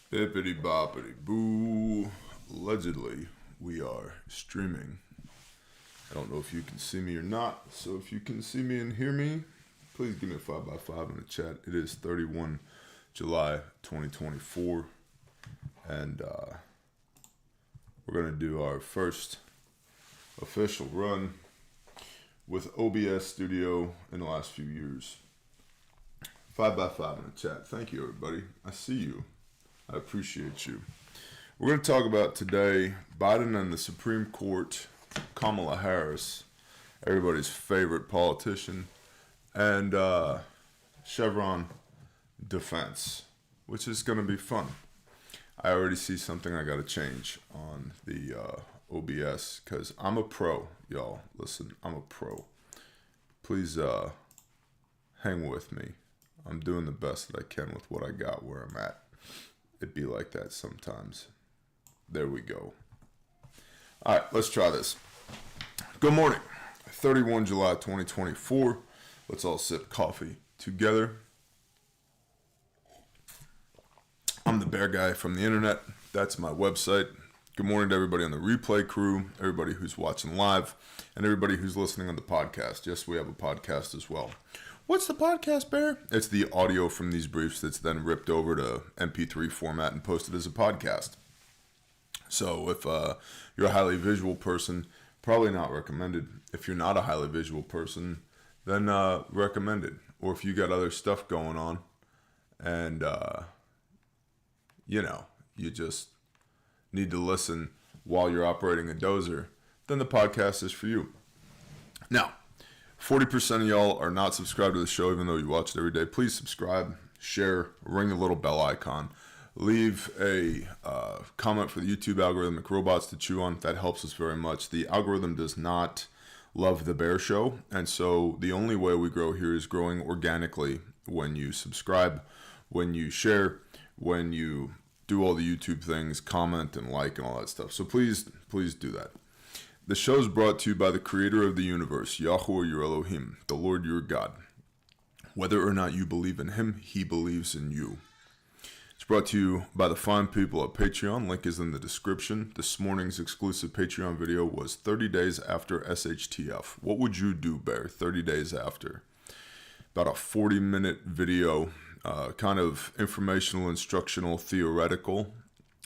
Bippity boppity boo. Allegedly, we are streaming. I don't know if you can see me or not, so if you can see me and hear me, please give me a 5x5 in the chat. It is 31 July 2024, and we're going to do our first official run with OBS Studio in the last few years. 5x5 in the chat. Thank you, everybody. I see you. I appreciate you. We're going to talk about today Biden and the Supreme Court, Kamala Harris, everybody's favorite politician, and Chevron Defence, which is going to be fun. I already see something I got to change on the OBS because I'm a pro, y'all. Listen, I'm a pro. Please hang with me. I'm doing the best that I can with what I got where I'm at. It'd be like that sometimes. There we go. All right, let's try this. Good morning. 31 July 2024. Let's all sip coffee together. I'm the bear guy from the internet. That's my website. Good morning to everybody on the replay crew, everybody who's watching live, and everybody who's listening on the podcast. Yes, we have a podcast as well. What's the podcast, Bear? It's the audio from these briefs that's then ripped over to MP3 format and posted as a podcast. So if you're a highly visual person, probably not recommended. If you're not a highly visual person, then recommended. Or if you got other stuff going on and, you just need to listen while you're operating a dozer, then the podcast is for you. Now, 40% of y'all are not subscribed to the show, even though you watch it every day. Please subscribe, share, ring the little bell icon. Leave a comment for the YouTube algorithmic robots to chew on. That helps us very much. The algorithm does not love the Bear Show, and so the only way we grow here is growing organically when you subscribe, when you share, when you do all the YouTube things, comment and like and all that stuff. So please do that. The show is brought to you by the creator of the universe, Yahweh your Elohim, the Lord your God. Whether or not you believe in him, he believes in you. It's brought to you by the fine people at Patreon. Link is in the description. This morning's exclusive Patreon video was 30 days after SHTF. What would you do, Bear, 30 days after? About a 40-minute video, kind of informational, instructional, theoretical,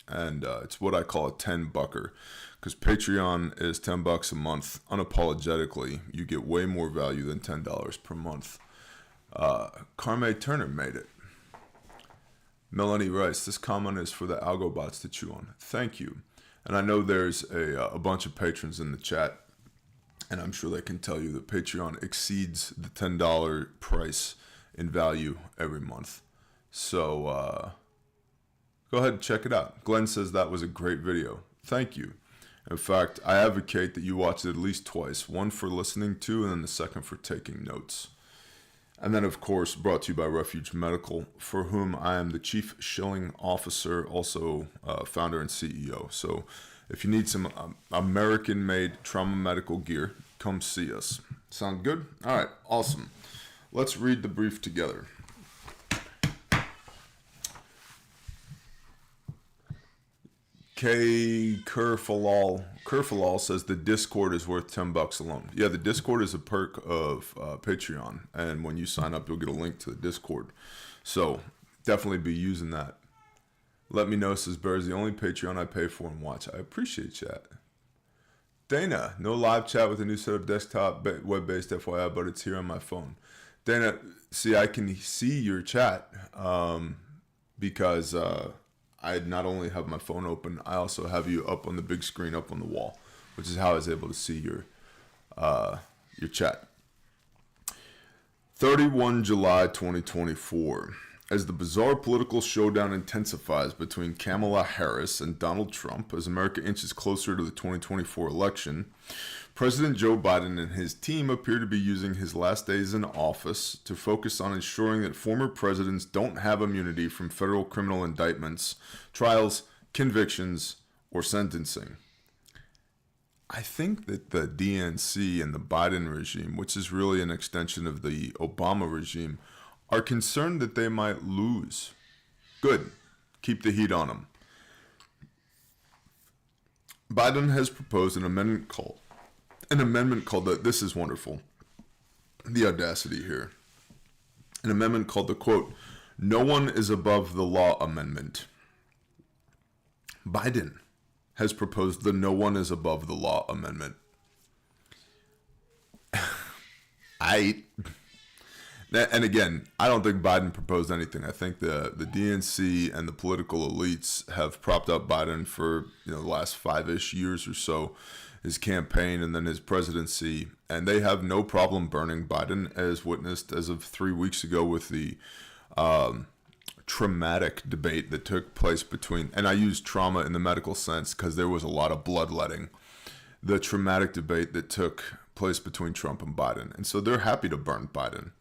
and it's what I call a 10-bucker. Because Patreon is $10 a month. Unapologetically, you get way more value than $10 per month. Carme Turner made it. Melanie Rice, this comment is for the algobots to chew on. Thank you. And I know there's a bunch of patrons in the chat, and I'm sure they can tell you that Patreon exceeds the $10 price in value every month. So go ahead and check it out. Glenn says that was a great video. Thank you. In fact, I advocate that you watch it at least twice, one for listening to and then the second for taking notes. And then, of course, brought to you by Refuge Medical, for whom I am the Chief Shilling Officer, also founder and CEO. So if you need some American-made trauma medical gear, come see us. Sound good? All right, awesome. Let's read the brief together. K. Kerfalal says the Discord is worth $10 alone. Yeah, the Discord is a perk of Patreon, and when you sign up, you'll get a link to the Discord. So definitely be using that. Let me know, says Bear, is the only Patreon I pay for and watch. I appreciate that. Dana, no live chat with a new set of desktop web-based FYI, but it's here on my phone. Dana, see, I can see your chat because I not only have my phone open, I also have you up on the big screen up on the wall, which is how I was able to see your chat. 31 July 2024. As the bizarre political showdown intensifies between Kamala Harris and Donald Trump as America inches closer to the 2024 election, President Joe Biden and his team appear to be using his last days in office to focus on ensuring that former presidents don't have immunity from federal criminal indictments, trials, convictions, or sentencing. I think that the DNC and the Biden regime, which is really an extension of the Obama regime, are concerned that they might lose. Good. Keep the heat on him. Biden has proposed an amendment called this is wonderful. The audacity here. An amendment called the, quote, "No one is above the law" amendment. Biden has proposed the "No one is above the law" amendment. And again, I don't think Biden proposed anything. I think the DNC and the political elites have propped up Biden for the last 5-ish years or so, his campaign and then his presidency, and they have no problem burning Biden, as witnessed as of 3 weeks ago with the traumatic debate that took place between, and I use trauma in the medical sense because there was a lot of bloodletting, the traumatic debate that took place between Trump and Biden. And so they're happy to burn Biden.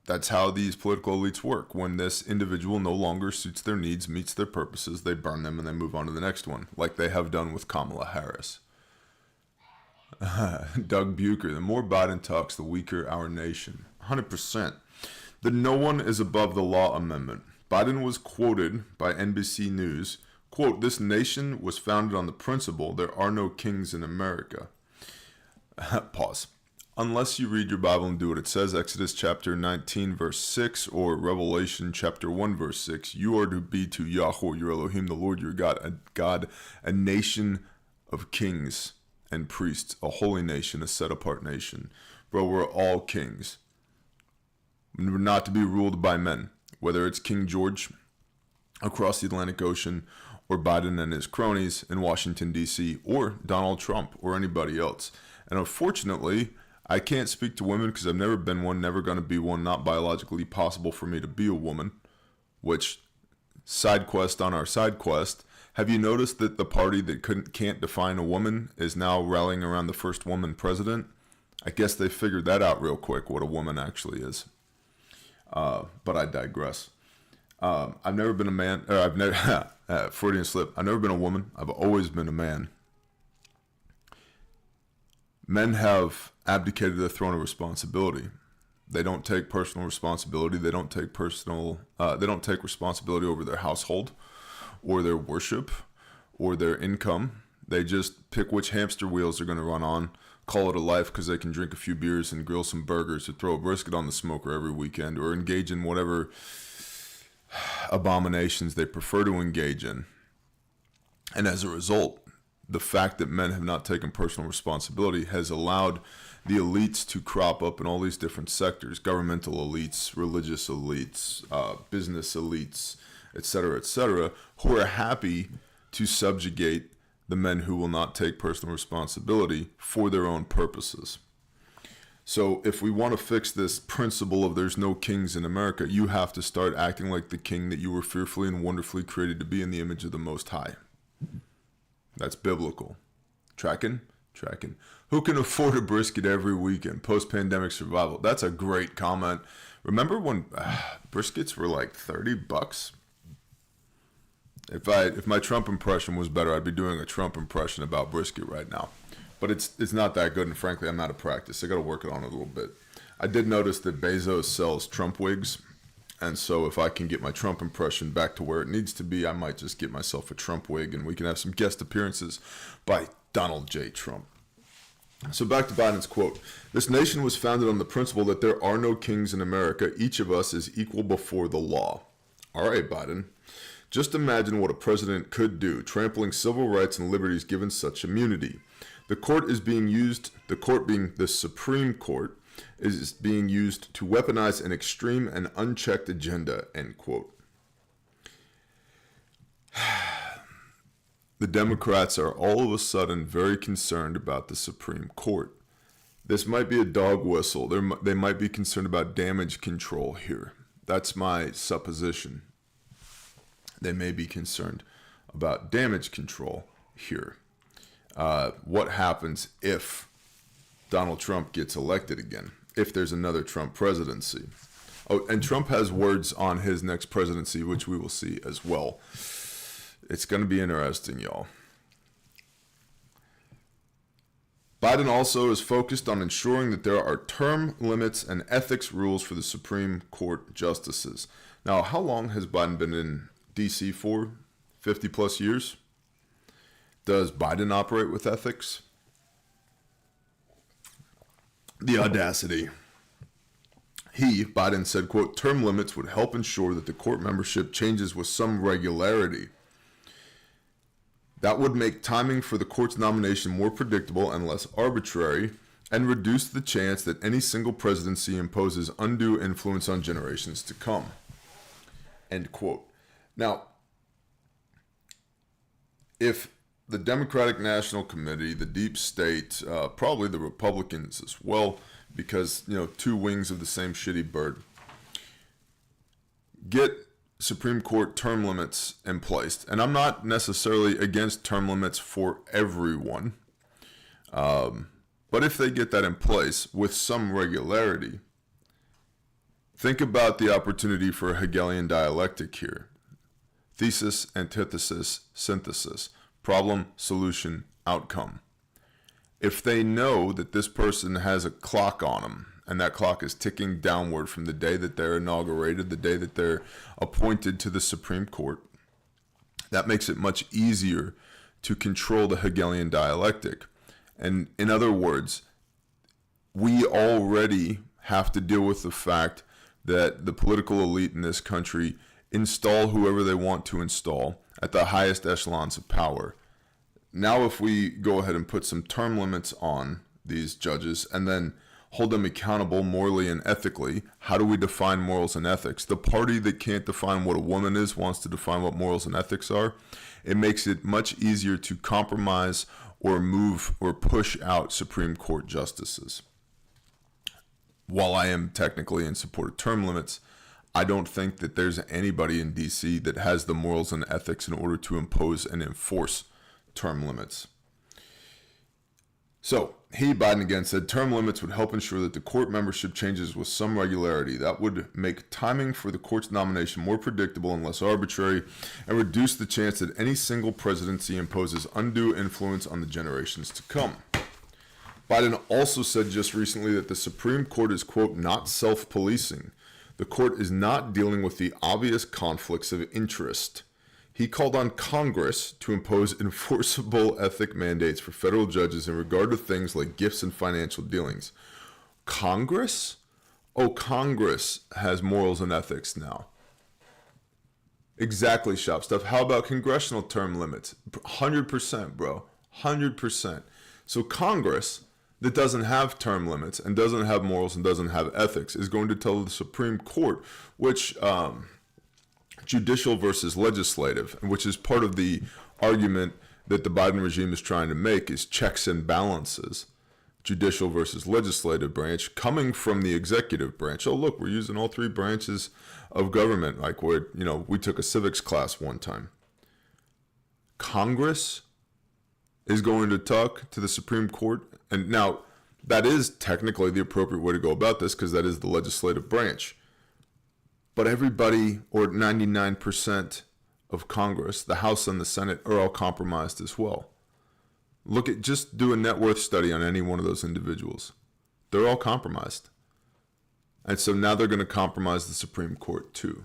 That's how these political elites work. When this individual no longer suits their needs, meets their purposes, they burn them and they move on to the next one, like they have done with Kamala Harris. Doug Bucher, the more Biden talks, the weaker our nation. 100%. The "No one is above the law" amendment. Biden was quoted by NBC News, quote, "This nation was founded on the principle there are no kings in America." Pause. Unless you read your Bible and do what it says, Exodus chapter 19, verse 6, or Revelation chapter 1, verse 6, you are to be to Yahweh, your Elohim, the Lord your God, a nation of kings and priests, a holy nation, a set-apart nation. Bro, we're all kings. We're not to be ruled by men, whether it's King George across the Atlantic Ocean, or Biden and his cronies in Washington, D.C., or Donald Trump, or anybody else. And unfortunately, I can't speak to women because I've never been one, never going to be one, not biologically possible for me to be a woman, which, side quest on our side quest, have you noticed that the party that can't define a woman is now rallying around the first woman president? I guess they figured that out real quick, what a woman actually is. But I digress. I've never been a man, or I've never, Freudian slip, I've never been a woman, I've always been a man. Men have abdicated the throne of responsibility. They don't take personal responsibility. They don't take responsibility over their household or their worship or their income. They just pick which hamster wheels they're going to run on, call it a life because they can drink a few beers and grill some burgers or throw a brisket on the smoker every weekend or engage in whatever abominations they prefer to engage in. And as a result, the fact that men have not taken personal responsibility has allowed the elites to crop up in all these different sectors, governmental elites, religious elites, business elites, etc., who are happy to subjugate the men who will not take personal responsibility for their own purposes. So if we want to fix this principle of there's no kings in America, you have to start acting like the king that you were fearfully and wonderfully created to be in the image of the Most High. That's biblical. Tracking? Who can afford a brisket every weekend? Post-pandemic survival. That's a great comment. Remember when briskets were like $30? If my Trump impression was better, I'd be doing a Trump impression about brisket right now. But it's not that good, and frankly, I'm out of practice. I got to work it on a little bit. I did notice that Bezos sells Trump wigs. And so if I can get my Trump impression back to where it needs to be, I might just get myself a Trump wig and we can have some guest appearances by Donald J. Trump. So back to Biden's quote. "This nation was founded on the principle that there are no kings in America. Each of us is equal before the law." All right, Biden. Just imagine what a president could do, trampling civil rights and liberties given such immunity. The court being the Supreme Court, is being used to weaponize an extreme and unchecked agenda, end quote. The Democrats are all of a sudden very concerned about the Supreme Court. This might be a dog whistle. They might be concerned about damage control here. That's my supposition. They may be concerned about damage control here. What happens if Donald Trump gets elected again? If there's another Trump presidency. Oh, and Trump has words on his next presidency, which we will see as well. It's going to be interesting, y'all. Biden also is focused on ensuring that there are term limits and ethics rules for the Supreme Court justices. Now, how long has Biden been in D.C. for 50 plus years? Does Biden operate with ethics? The audacity. Biden said, quote, term limits would help ensure that the court membership changes with some regularity. That would make timing for the court's nomination more predictable and less arbitrary, and reduce the chance that any single presidency imposes undue influence on generations to come. End quote. Now, if the Democratic National Committee, the deep state, probably the Republicans as well, because, two wings of the same shitty bird, get Supreme Court term limits in place. And I'm not necessarily against term limits for everyone. But if they get that in place with some regularity, think about the opportunity for a Hegelian dialectic here. Thesis, antithesis, synthesis. Problem, solution, outcome. If they know that this person has a clock on them, and that clock is ticking downward from the day that they're inaugurated, the day that they're appointed to the Supreme Court, that makes it much easier to control the Hegelian dialectic. And in other words, we already have to deal with the fact that the political elite in this country install whoever they want to install at the highest echelons of power. Now, if we go ahead and put some term limits on these judges and then hold them accountable morally and ethically, how do we define morals and ethics? The party that can't define what a woman is wants to define what morals and ethics are. It makes it much easier to compromise or move or push out Supreme Court justices. While I am technically in support of term limits, I don't think that there's anybody in D.C. that has the morals and ethics in order to impose and enforce term limits. So, Biden again said term limits would help ensure that the court membership changes with some regularity. That would make timing for the court's nomination more predictable and less arbitrary, and reduce the chance that any single presidency imposes undue influence on the generations to come. Biden also said just recently that the Supreme Court is, quote, not self-policing. The court is not dealing with the obvious conflicts of interest. He called on Congress to impose enforceable ethic mandates for federal judges in regard to things like gifts and financial dealings. Congress? Oh, Congress has morals and ethics now. Exactly, shop stuff. How about congressional term limits? 100%, bro. 100%. So Congress, that doesn't have term limits and doesn't have morals and doesn't have ethics, is going to tell the Supreme Court, which judicial versus legislative, which is part of the argument that the Biden regime is trying to make, is checks and balances, judicial versus legislative branch coming from the executive branch. Oh, look, we're using all three branches of government, like we took a civics class one time. Congress is going to talk to the Supreme Court, and now that is technically the appropriate way to go about this because that is the legislative branch. But everybody, or 99% of Congress, the House and the Senate, are all compromised as well. Just do a net worth study on any one of those individuals. They're all compromised. And so now they're going to compromise the Supreme Court too.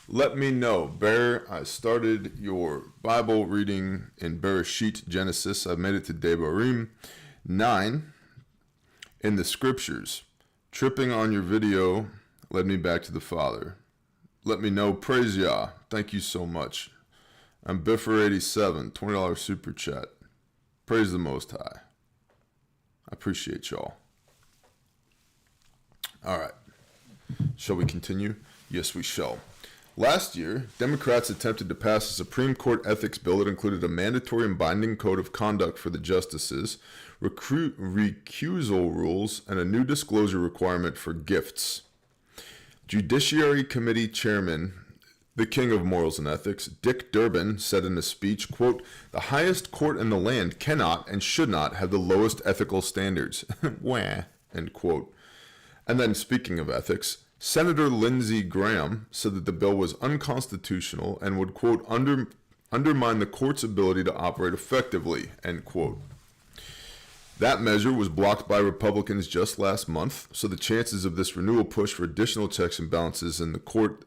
Let me know. Bear, I started your Bible reading in Bereshit, Genesis. I've made it to Devarim 9 in the scriptures. Tripping on your video led me back to the Father. Let me know. Praise Yah. Thank you so much. I'm Biffer87, $20 super chat. Praise the Most High. I appreciate y'all. All right. Shall we continue? Yes, we shall. Last year, Democrats attempted to pass a Supreme Court ethics bill that included a mandatory and binding code of conduct for the justices, recusal rules, and a new disclosure requirement for gifts. Judiciary Committee Chairman, the king of morals and ethics, Dick Durbin, said in a speech, quote, "The highest court in the land cannot and should not have the lowest ethical standards." Wah, end quote. And then speaking of ethics, Senator Lindsey Graham said that the bill was unconstitutional and would, quote, undermine the court's ability to operate effectively, end quote. That measure was blocked by Republicans just last month, so the chances of this renewal push for additional checks and balances in the court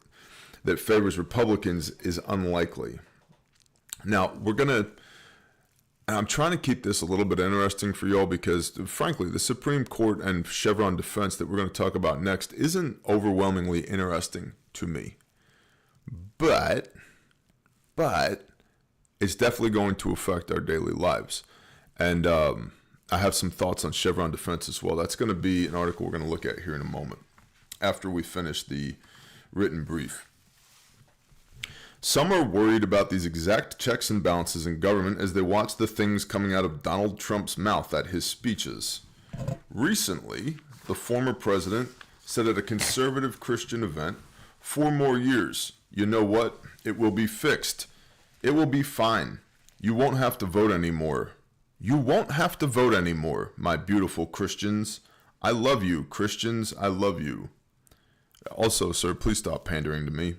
that favors Republicans is unlikely. Now, I'm trying to keep this a little bit interesting for y'all because, frankly, the Supreme Court and Chevron Defense that we're going to talk about next isn't overwhelmingly interesting to me. But it's definitely going to affect our daily lives. And I have some thoughts on Chevron Defense as well. That's going to be an article we're going to look at here in a moment after we finish the written brief. Some are worried about these exact checks and balances in government as they watch the things coming out of Donald Trump's mouth at his speeches. Recently, the former president said at a conservative Christian event, 4 more years, you know what? It will be fixed. It will be fine. You won't have to vote anymore. You won't have to vote anymore, my beautiful Christians. I love you, Christians. I love you. Also, sir, please stop pandering to me.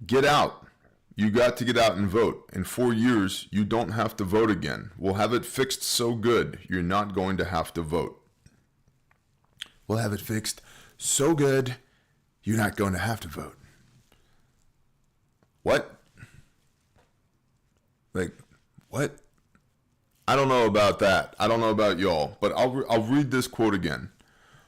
Get out. You got to get out and vote. In 4 years, you don't have to vote again. We'll have it fixed so good, you're not going to have to vote. We'll have it fixed so good, you're not going to have to vote. What? Like, what? I don't know about that. I don't know about y'all, but I'll read this quote again.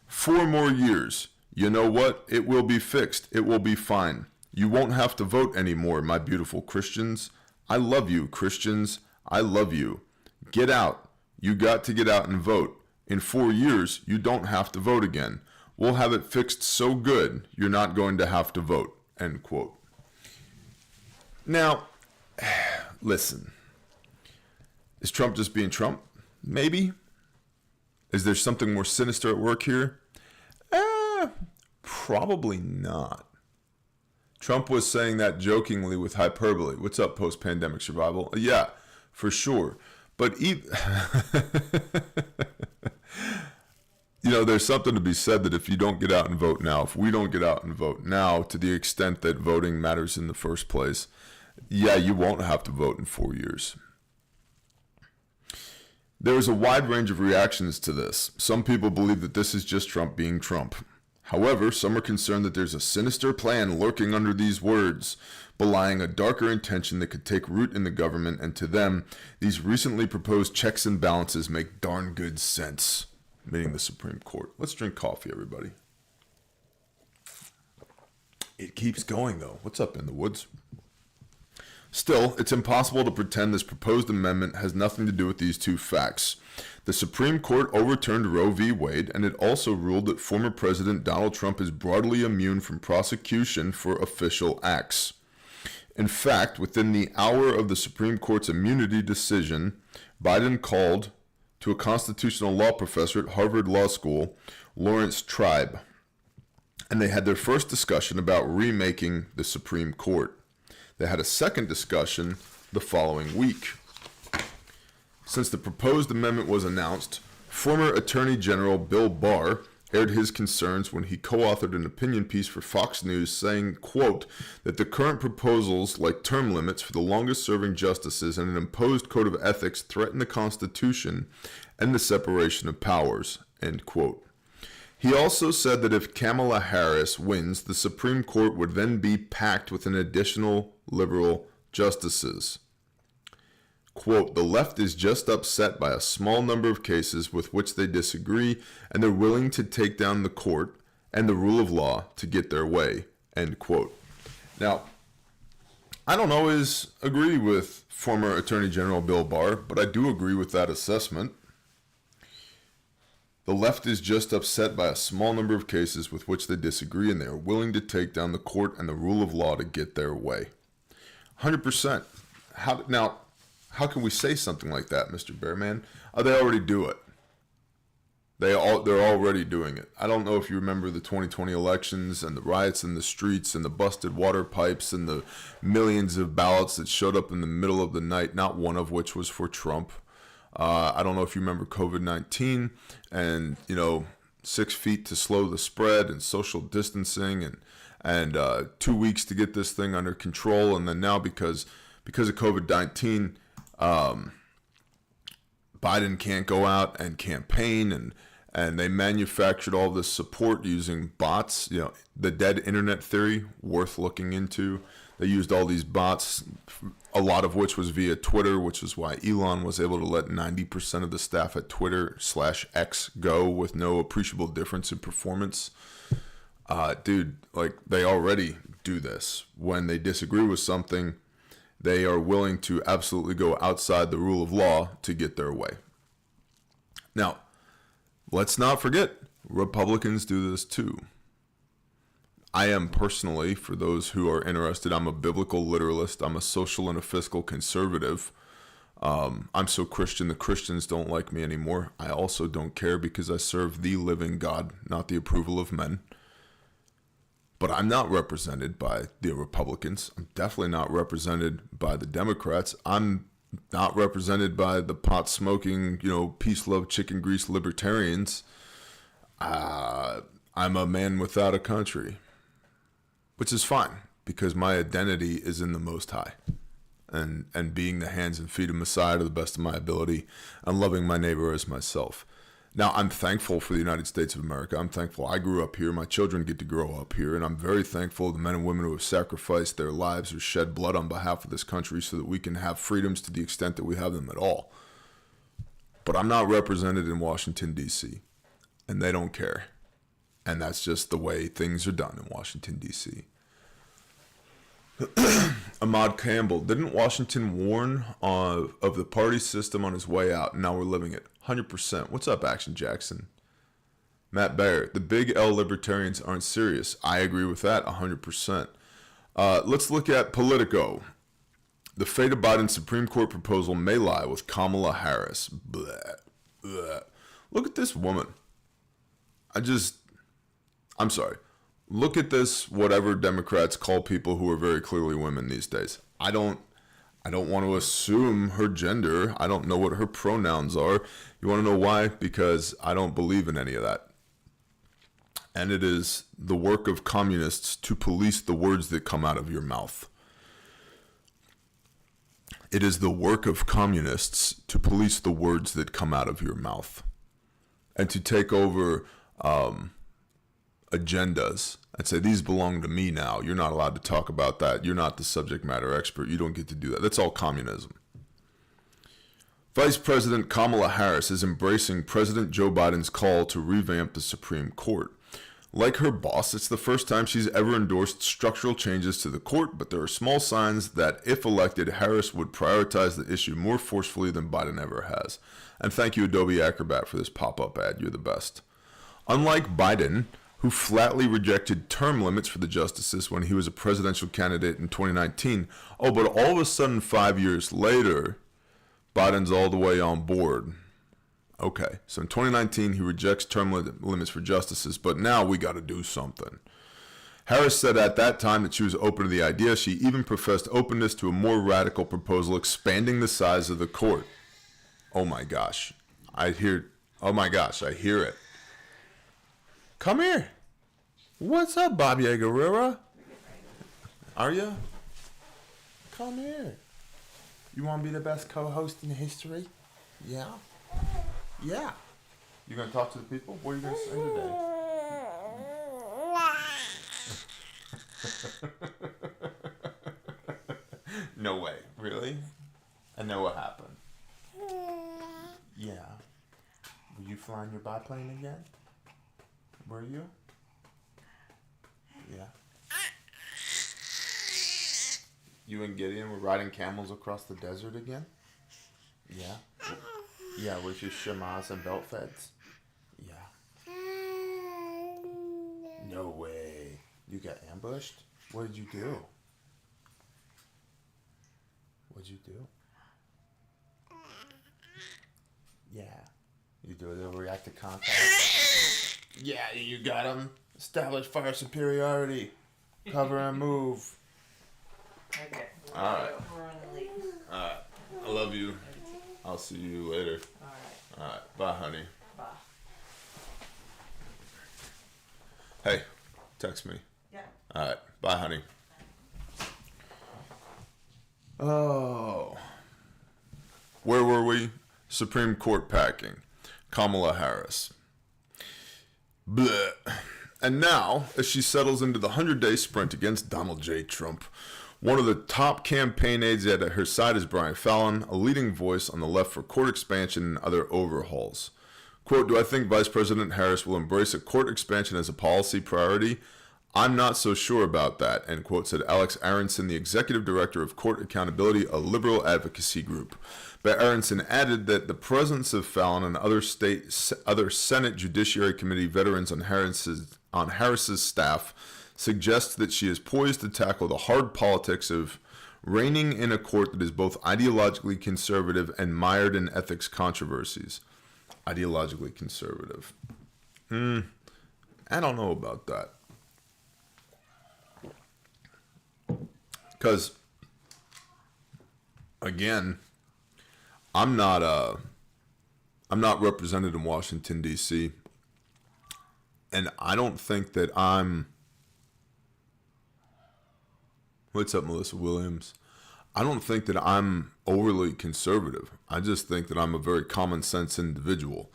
4 more years. You know what? It will be fixed. It will be fine. You won't have to vote anymore, my beautiful Christians. I love you, Christians. I love you. Get out. You got to get out and vote. In 4 years, you don't have to vote again. We'll have it fixed so good, you're not going to have to vote. End quote. Now, listen. Is Trump just being Trump? Maybe. Is there something more sinister at work here? Probably not. Trump was saying that jokingly with hyperbole. What's up, post-pandemic survival? Yeah, for sure. But there's something to be said that if you don't get out and vote now, if we don't get out and vote now, to the extent that voting matters in the first place, yeah, you won't have to vote in 4 years. There is a wide range of reactions to this. Some people believe that this is just Trump being Trump. However, some are concerned that there's a sinister plan lurking under these words, belying a darker intention that could take root in the government, and to them, these recently proposed checks and balances make darn good sense, meaning the Supreme Court. Let's drink coffee, everybody. It keeps going, though. What's up in the woods? Still, it's impossible to pretend this proposed amendment has nothing to do with these two facts. The Supreme Court overturned Roe v. Wade, and it also ruled that former President Donald Trump is broadly immune from prosecution for official acts. In fact, within the hour of the Supreme Court's immunity decision, Biden called to a constitutional law professor at Harvard Law School, Lawrence Tribe, and they had their first discussion about remaking the Supreme Court. They had a second discussion the following week. Since the proposed amendment was announced, former Attorney General Bill Barr aired his concerns when he co-authored an opinion piece for Fox News saying, quote, that the current proposals, like term limits for the longest-serving justices and an imposed code of ethics, threaten the Constitution and the separation of powers, end quote. He also said that if Kamala Harris wins, the Supreme Court would then be packed with an additional liberal justices. Quote, the left is just upset by a small number of cases with which they disagree, and they're willing to take down the court and the rule of law to get their way, end quote. Now, I don't always agree with former Attorney General Bill Barr, but I do agree with that assessment. The left is just upset by a small number of cases with which they disagree, and they are willing to take down the court and the rule of law to get their way. 100%. How can we say something like that, Mr. Bearman? They already do it. They're already doing it. I don't know if you remember the 2020 elections and the riots in the streets and the busted water pipes and the millions of ballots that showed up in the middle of the night, not one of which was for Trump. I don't know if you remember COVID-19 and, 6 feet to slow the spread and social distancing and 2 weeks to get this thing under control. And then now because of COVID-19, Biden can't go out and campaign And they manufactured all this support using bots. You know, the dead internet theory, worth looking into. They used all these bots, a lot of which was via Twitter, which is why Elon was able to let 90% of the staff at Twitter/X go with no appreciable difference in performance. Dude, like, they already do this. When they disagree with something, they are willing to absolutely go outside the rule of law to get their way. Now, let's not forget, Republicans do this too. I am personally, for those who are interested, I'm a biblical literalist. I'm a social and a fiscal conservative. I'm so Christian, the Christians don't like me anymore. I also don't care because I serve the living God, not the approval of men. But I'm not represented by the Republicans. I'm definitely not represented by the Democrats. I'm not represented by the pot-smoking, peace, love, chicken grease libertarians. I'm a man without a country, which is fine because my identity is in the Most High and being the hands and feet of Messiah to the best of my ability and loving my neighbor as myself. Now, I'm thankful for the United States of America. I'm thankful I grew up here. My children get to grow up here. And I'm very thankful to the men and women who have sacrificed their lives or shed blood on behalf of this country so that we can have freedoms to the extent that we have them at all. But I'm not represented in Washington, D.C., and they don't care. And that's just the way things are done in Washington, D.C. Ahmad Campbell, didn't Washington warn of the party system on his way out, and now we're living it? 100%. What's up, Action Jackson? Matt Baer, the big L libertarians aren't serious. I agree with that 100%. Let's look at Politico. The fate of Biden's Supreme Court proposal may lie with Kamala Harris. Blah, blah. Look at this woman. I'm sorry. Look at this, whatever Democrats call people who are very clearly women these days. I don't want to assume her gender. I don't know what her pronouns are. You want to know why? Because I don't believe in any of that. And it is the work of communists to police the words that come out of your mouth. It is the work of communists to police the words that come out of your mouth and to take over agendas and say, these belong to me now. You're not allowed to talk about that. You're not the subject matter expert. You don't get to do that. That's all communism. Vice President Kamala Harris is embracing President Joe Biden's call to revamp the Supreme Court. Like her boss, it's the first time she's ever endorsed structural changes to the court, but there are small signs that, if elected, Harris would prioritize the issue more forcefully than Biden ever has. And thank you, Adobe Acrobat, for this pop-up ad. You're the best. Unlike Biden, who flatly rejected term limits for the justices when he was a presidential candidate in 2019. Oh, but all of a sudden, 5 years later, Biden's all the way on board. Okay, so in 2019, he rejects term limits for justices, but now we got to do something. Harris said at that time that she was open to the idea. She even professed openness to a more radical proposal expanding the size of the court. Oh my gosh, I hear it. Come here. What's up, Bobby Aguilera? Are you? Come here. You want to be the best co-host in history? Yeah? Yeah. You going to talk to the people? What are you going to say today? No way. Really? I know what happened. Yeah. Were you flying your biplane again? Were you? Yeah. You and Gideon were riding camels across the desert again? Yeah. Yeah, with your shamas and belt feds? Yeah. No way. You got ambushed? What did you do? What'd you do? Yeah. You do a little react to contact? Yeah, you got him. Establish fire superiority. Cover and move. Okay. Alright. We're running late. Alright. I love you. I'll see you later. Alright. Alright. Bye, honey. Bye. Hey, text me. Yeah. Alright. Bye, honey. Oh. Where were we? Supreme Court packing. Kamala Harris. Bleh. And now, as she settles into the 100-day sprint against Donald J. Trump, one of the top campaign aides at her side is Brian Fallon, a leading voice on the left for court expansion and other overhauls. Quote, do I think Vice President Harris will embrace a court expansion as a policy priority? I'm not so sure about that, end quote, said Alex Aronson, the executive director of Court Accountability, a liberal advocacy group. But Aronson added that the presence of Fallon and other Senate Judiciary Committee veterans on Harris's staff suggests that she is poised to tackle the hard politics of reigning in a court that is both ideologically conservative and mired in ethics controversies. Ideologically conservative. I don't know about that. Because, again, I'm not represented in Washington, D.C., and I don't think that I'm... What's up, Melissa Williams? I don't think that I'm overly conservative. I just think that I'm a very common sense individual.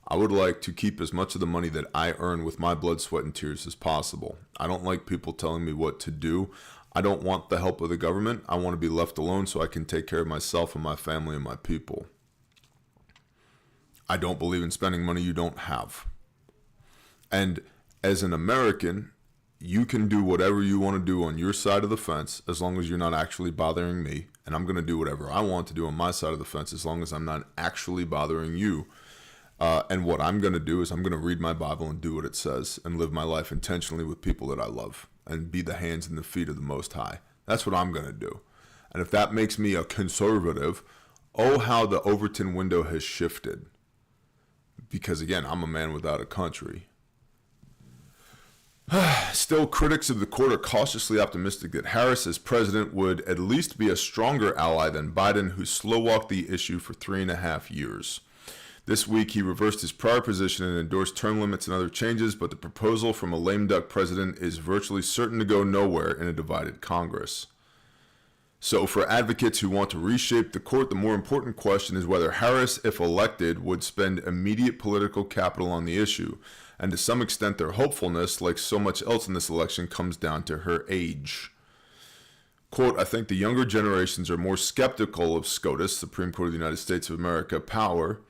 I would like to keep as much of the money that I earn with my blood, sweat, and tears as possible. I don't like people telling me what to do. I don't want the help of the government. I want to be left alone so I can take care of myself and my family and my people. I don't believe in spending money you don't have. And as an American, you can do whatever you want to do on your side of the fence as long as you're not actually bothering me. And I'm going to do whatever I want to do on my side of the fence as long as I'm not actually bothering you. And what I'm going to do is I'm going to read my Bible and do what it says and live my life intentionally with people that I love and be the hands and the feet of the Most High. That's what I'm going to do. And if that makes me a conservative, oh, how the Overton window has shifted. Because, again, I'm a man without a country. Still, critics of the court are cautiously optimistic that Harris as president would at least be a stronger ally than Biden, who slow-walked the issue for 3.5 years. This week, he reversed his prior position and endorsed term limits and other changes, but the proposal from a lame duck president is virtually certain to go nowhere in a divided Congress. So for advocates who want to reshape the court, the more important question is whether Harris, if elected, would spend immediate political capital on the issue. And to some extent, their hopefulness, like so much else in this election, comes down to her age. Quote, I think the younger generations are more skeptical of SCOTUS, Supreme Court of the United States of America, power,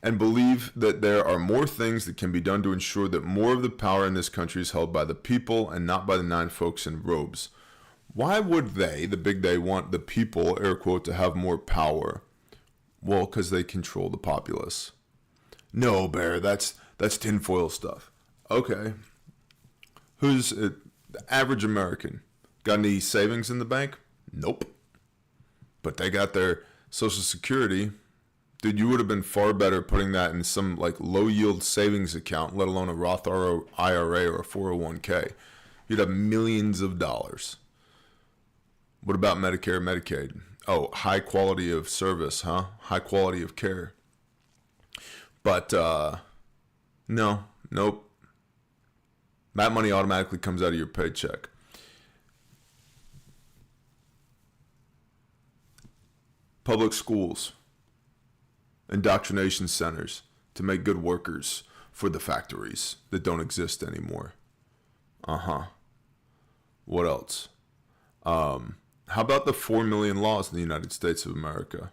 and believe that there are more things that can be done to ensure that more of the power in this country is held by the people and not by the 9 folks in robes. Why would they, the big they, want the people, air quote, to have more power? Well, because they control the populace. No, Bear, that's tinfoil stuff. Okay. Who's the average American? Got any savings in the bank? Nope. But they got their Social Security. Dude, you would have been far better putting that in some like low yield savings account, let alone a Roth IRA or a 401k. You'd have millions of dollars. What about Medicare, Medicaid? Oh, high quality of service, huh? High quality of care. But no, nope. That money automatically comes out of your paycheck. Public schools. Indoctrination centers to make good workers for the factories that don't exist anymore. What else? How about the 4 million laws in the United States of America?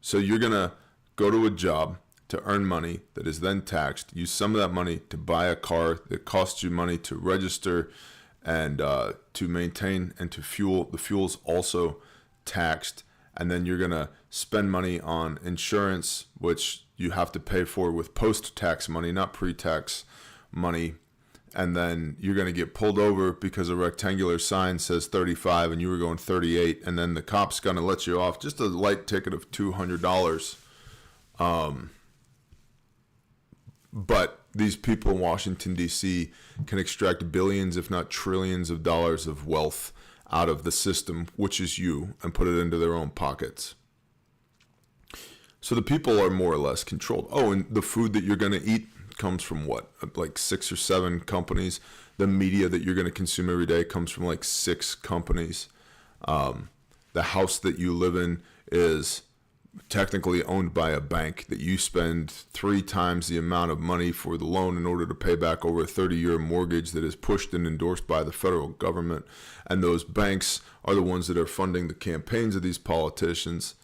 So you're going to go to a job to earn money that is then taxed, use some of that money to buy a car that costs you money to register and to maintain and to fuel. The fuel's also taxed. And then you're going to spend money on insurance, which you have to pay for with post-tax money, not pre-tax money. And then you're going to get pulled over because a rectangular sign says 35 and you were going 38. And then the cop's going to let you off just a light ticket of $200. But these people in Washington, D.C. can extract billions, if not trillions of dollars of wealth out of the system, which is you, and put it into their own pockets. So the people are more or less controlled. Oh, and the food that you're going to eat comes from what? Like 6 or 7 companies. The media that you're going to consume every day comes from like 6 companies. The house that you live in is technically owned by a bank, that you spend 3 times the amount of money for the loan in order to pay back over a 30-year mortgage that is pushed and endorsed by the federal government. And those banks are the ones that are funding the campaigns of these politicians,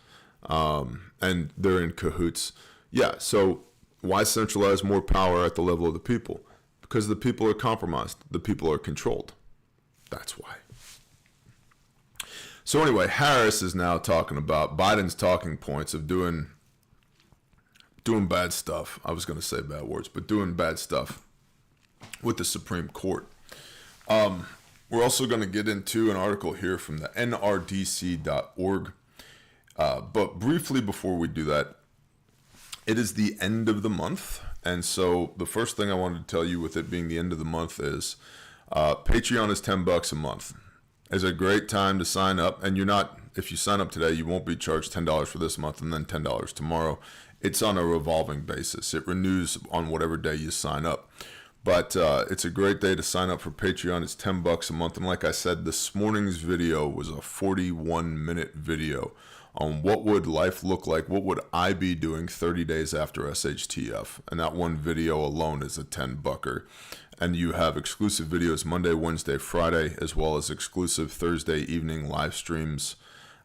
and they're in cahoots. Yeah, so why centralize more power at the level of the people? Because the people are compromised. The people are controlled. That's why. So anyway, Harris is now talking about Biden's talking points of doing bad stuff. I was going to say bad words, but doing bad stuff with the Supreme Court. We're also going to get into an article here from the nrdc.org. But briefly before we do that, it is the end of the month. And so the first thing I wanted to tell you with it being the end of the month is Patreon is $10 a month. It's a great time to sign up. And if you sign up today, you won't be charged $10 for this month and then $10 tomorrow. It's on a revolving basis. It renews on whatever day you sign up. But it's a great day to sign up for Patreon. It's $10 a month. And like I said, this morning's video was a 41-minute video on what would life look like, what would I be doing 30 days after SHTF. And that one video alone is a $10-bucker. And you have exclusive videos Monday, Wednesday, Friday, as well as exclusive Thursday evening live streams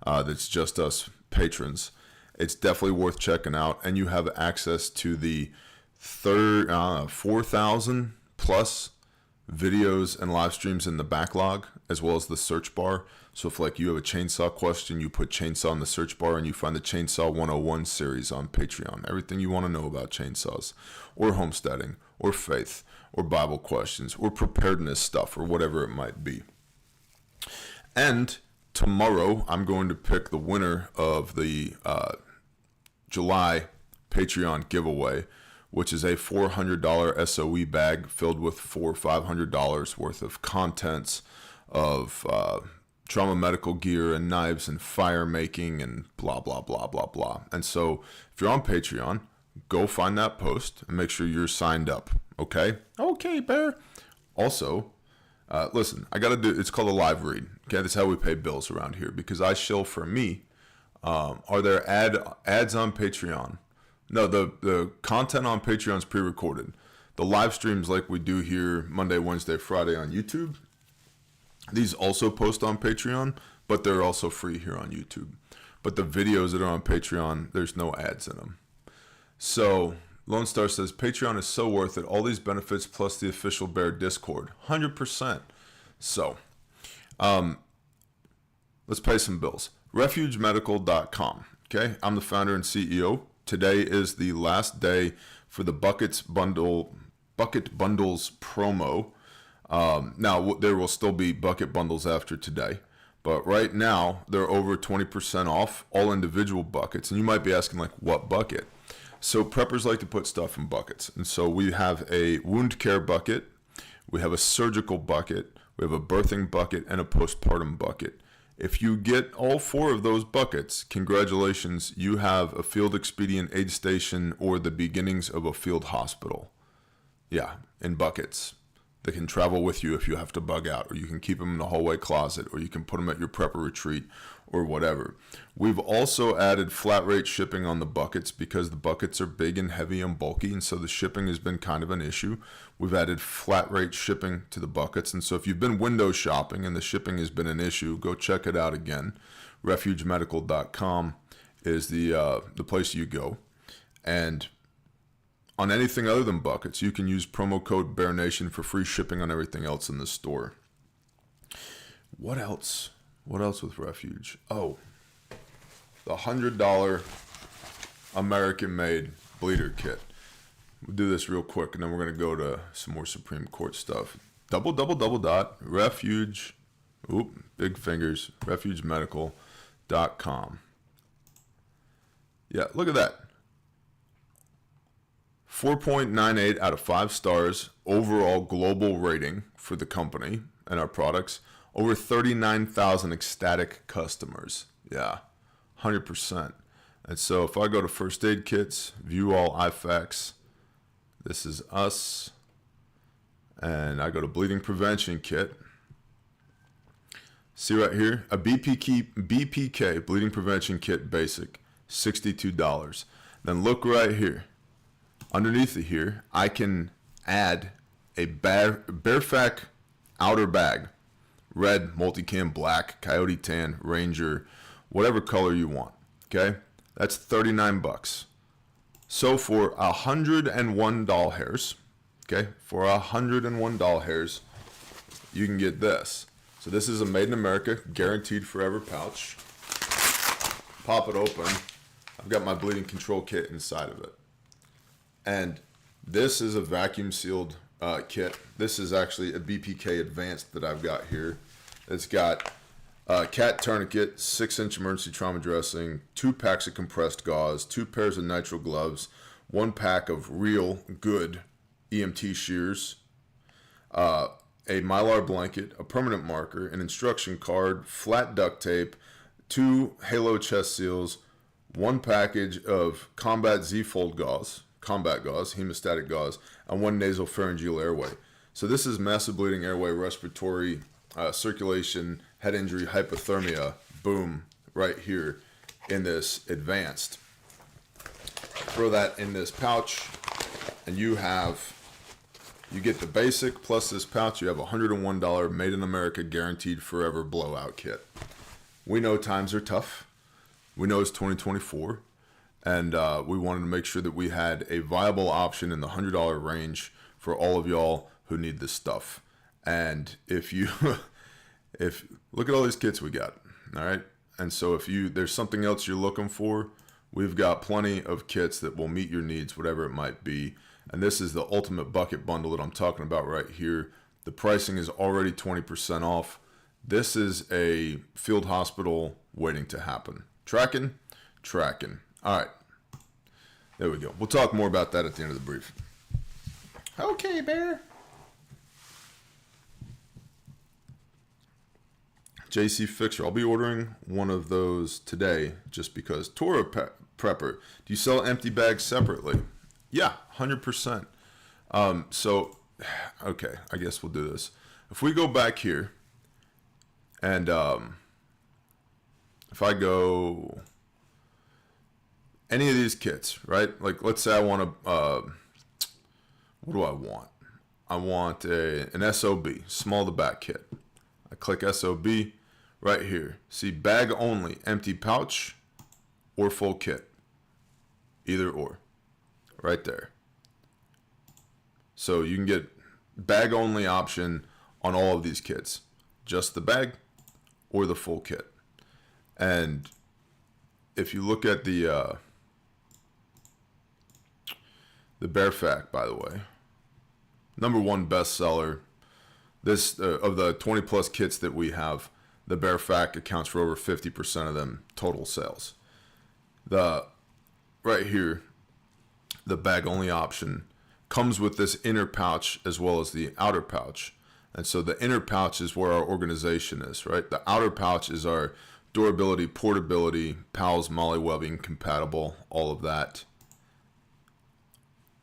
that's just us patrons. It's definitely worth checking out. And you have access to the 4,000 plus videos and live streams in the backlog, as well as the search bar. So if like you have a chainsaw question, you put chainsaw in the search bar and you find the Chainsaw 101 series on Patreon. Everything you want to know about chainsaws or homesteading or faith or Bible questions or preparedness stuff or whatever it might be. And tomorrow I'm going to pick the winner of the July Patreon giveaway, which is a $400 SOE bag filled with $500 worth of contents of trauma medical gear and knives and fire making and blah, blah, blah, blah, blah. And so if you're on Patreon, go find that post and make sure you're signed up. Okay? Okay, Bear. Also, listen, it's called a live read. Okay, that's how we pay bills around here because I shill for me. Are there ads on Patreon? No, the content on Patreon is pre-recorded. The live streams like we do here Monday, Wednesday, Friday on YouTube, these also post on Patreon, but they're also free here on YouTube. But the videos that are on Patreon, there's no ads in them. So Lone Star says, Patreon is so worth it. All these benefits plus the official Bear Discord. 100%. So, let's pay some bills. RefugeMedical.com. Okay, I'm the founder and CEO. Today is the last day for the Bucket Bundles promo. Now, there will still be bucket bundles after today, but right now they're over 20% off all individual buckets. And you might be asking, like, what bucket? So preppers like to put stuff in buckets. And so we have a wound care bucket, we have a surgical bucket, we have a birthing bucket, and a postpartum bucket. If you get all 4 of those buckets, congratulations, you have a field expedient aid station or the beginnings of a field hospital. Yeah, in buckets. They can travel with you if you have to bug out, or you can keep them in the hallway closet, or you can put them at your prepper retreat, or whatever. We've also added flat rate shipping on the buckets because the buckets are big and heavy and bulky, and so the shipping has been kind of an issue. We've added flat rate shipping to the buckets, and so if you've been window shopping and the shipping has been an issue, go check it out again. RefugeMedical.com is the place you go. And on anything other than buckets, you can use promo code BearNation for free shipping on everything else in the store. What else? What else with Refuge? Oh, the $100 American-made bleeder kit. We'll do this real quick, and then we're going to go to some more Supreme Court stuff. Refuge, big fingers, refugemedical.com. Yeah, look at that. 4.98 out of 5 stars overall global rating for the company and our products. Over 39,000 ecstatic customers. Yeah, 100%. And so if I go to first aid kits, view all IFAKs, this is us. And I go to bleeding prevention kit. See right here, a BPK bleeding prevention kit basic. $62. Then look right here. Underneath it here, I can add a Barefac outer bag. Red, multicam, black, coyote tan, ranger, whatever color you want. Okay? That's $39. So for 101 doll hairs, okay, for 101 doll hairs, you can get this. So this is a Made in America, guaranteed forever pouch. Pop it open. I've got my bleeding control kit inside of it. And this is a vacuum sealed kit. This is actually a BPK Advanced that I've got here. It's got cat tourniquet, 6-inch emergency trauma dressing, 2 packs of compressed gauze, 2 pairs of nitrile gloves, 1 pack of real good EMT shears, a Mylar blanket, a permanent marker, an instruction card, flat duct tape, 2 Halo chest seals, 1 package of Combat Z-Fold gauze, combat gauze, hemostatic gauze, and 1 nasal pharyngeal airway. So this is massive bleeding airway, respiratory, circulation, head injury, hypothermia, boom, right here in this Advanced. Throw that in this pouch, and you get the basic plus this pouch. You have $101 Made in America guaranteed forever blowout kit. We know times are tough. We know it's 2024, and we wanted to make sure that we had a viable option in the $100 range for all of y'all who need this stuff. And if you, look at all these kits we got, all right? And so if there's something else you're looking for, we've got plenty of kits that will meet your needs, whatever it might be. And this is the ultimate bucket bundle that I'm talking about right here. The pricing is already 20% off. This is a field hospital waiting to happen. Tracking. All right. There we go. We'll talk more about that at the end of the brief. Okay, Bear. JC Fixer. I'll be ordering one of those today just because. Toro Prepper. Do you sell empty bags separately? Yeah, 100%. So, okay, I guess we'll do this. If we go back here, and if I go any of these kits, right? Like, let's say I want to, what do I want? I want an SOB, small to back kit. I click SOB right here. See, bag only, empty pouch or full kit. Either or. Right there. So you can get bag only option on all of these kits. Just the bag or the full kit. And if you look at the Barefac, by the way, #1 bestseller. This of the 20 plus kits that we have, the Barefac accounts for over 50% of them total sales. Right here, the bag only option comes with this inner pouch as well as the outer pouch. And so the inner pouch is where our organization is, right? The outer pouch is our durability, portability, PALS, Molly webbing compatible, all of that.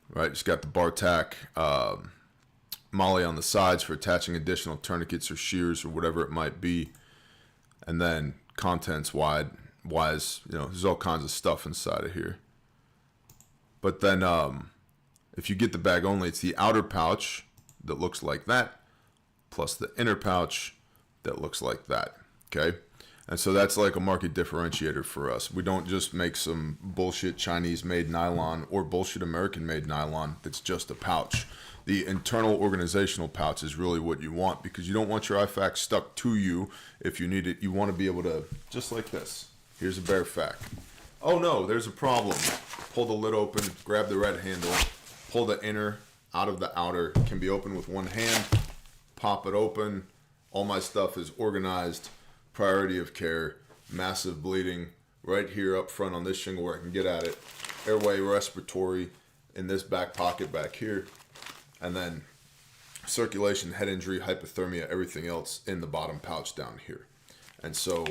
Right, it's got the Bartac Molly on the sides for attaching additional tourniquets or shears or whatever it might be. And then contents wise, there's all kinds of stuff inside of here. But then if you get the bag only, it's the outer pouch that looks like that, plus the inner pouch that looks like that, okay? And so that's like a market differentiator for us. We don't just make some bullshit Chinese-made nylon or bullshit American-made nylon that's just a pouch. The internal organizational pouch is really what you want because you don't want your IFAC stuck to you if you need it. You want to be able to, just like this. Here's a Barefac. Oh no, there's a problem. Pull the lid open, grab the red handle, pull the inner out of the outer. It can be opened with one hand, pop it open. All my stuff is organized. Priority of care, massive bleeding right here up front on this shingle where I can get at it. Airway, respiratory in this back pocket back here. And then circulation, head injury, hypothermia, everything else in the bottom pouch down here. And so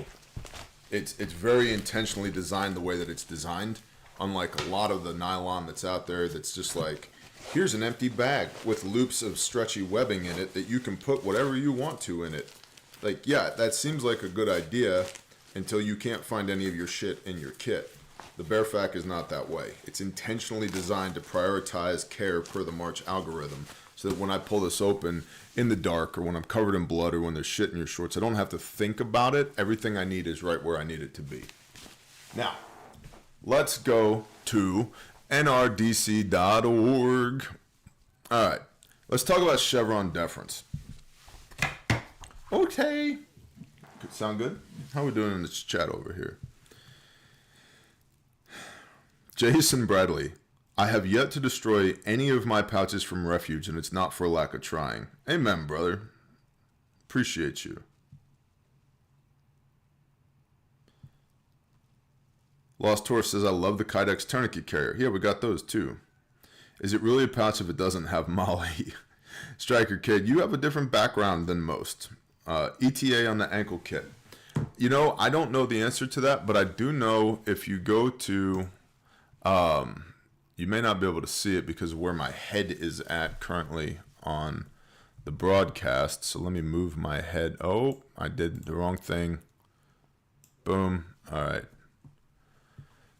it's very intentionally designed the way that it's designed. Unlike a lot of the nylon that's out there that's just like, here's an empty bag with loops of stretchy webbing in it that you can put whatever you want to in it. Like, yeah, that seems like a good idea until you can't find any of your shit in your kit. The Bearfac is not that way. It's intentionally designed to prioritize care per the March algorithm, so that when I pull this open in the dark, or when I'm covered in blood, or when there's shit in your shorts, I don't have to think about it. Everything I need is right where I need it to be. Now, let's go to nrdc.org. All right, let's talk about Chevron Deference. Okay. Sound good? How are we doing in this chat over here? Jason Bradley. I have yet to destroy any of my pouches from refuge, and it's not for lack of trying. Amen, brother. Appreciate you. Lost Horse says, I love the Kydex tourniquet carrier. Yeah, we got those too. Is it really a pouch if it doesn't have Molly? Striker Kid, you have a different background than most. ETA on the ankle kit. You know, I don't know the answer to that, but I do know if you go to... you may not be able to see it because of where my head is at currently on the broadcast. So let me move my head. Oh, I did the wrong thing. Boom. All right.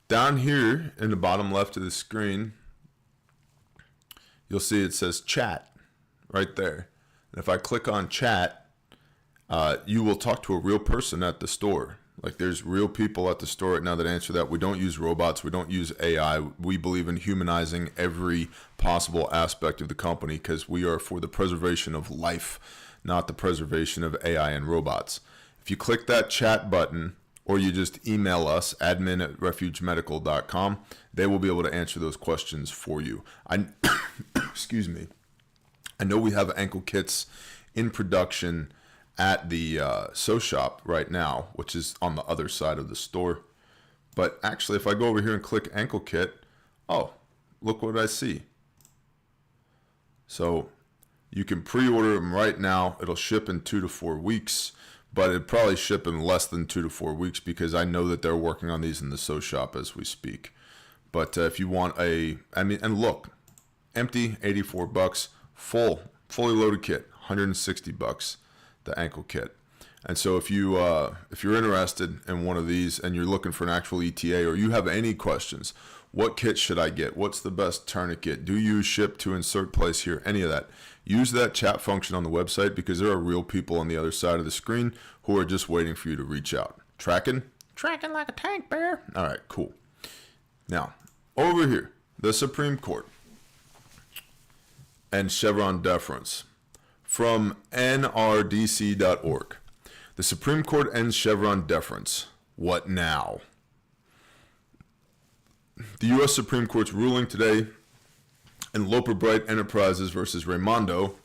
Down here in the bottom left of the screen, you'll see it says chat right there. And if I click on chat, you will talk to a real person at the store. Like, there's real people at the store right now that answer that. We don't use robots. We don't use AI. We believe in humanizing every possible aspect of the company because we are for the preservation of life, not the preservation of AI and robots. If you click that chat button, or you just email us, admin@refugemedical.com, they will be able to answer those questions for you. Excuse me. I know we have ankle kits in production at the sew shop right now, which is on the other side of the store. But actually, if I go over here and click ankle kit, oh, look what I see. So you can pre-order them right now. It'll ship in 2 to 4 weeks, but it'd probably ship in less than 2 to 4 weeks because I know that they're working on these in the sew shop as we speak. But if you want and look, empty, $84, fully loaded kit, $160. The ankle kit. And so if you're interested in one of these and you're looking for an actual ETA, or you have any questions, what kit should I get? What's the best tourniquet? Do you ship to insert place here? Any of that. Use that chat function on the website because there are real people on the other side of the screen who are just waiting for you to reach out. Tracking? Tracking like a tank bear. All right, cool. Now, over here, the Supreme Court and Chevron Deference. From nrdc.org. The Supreme Court ends Chevron deference. What now? The U.S. Supreme Court's ruling today in Loper Bright Enterprises versus Raimondo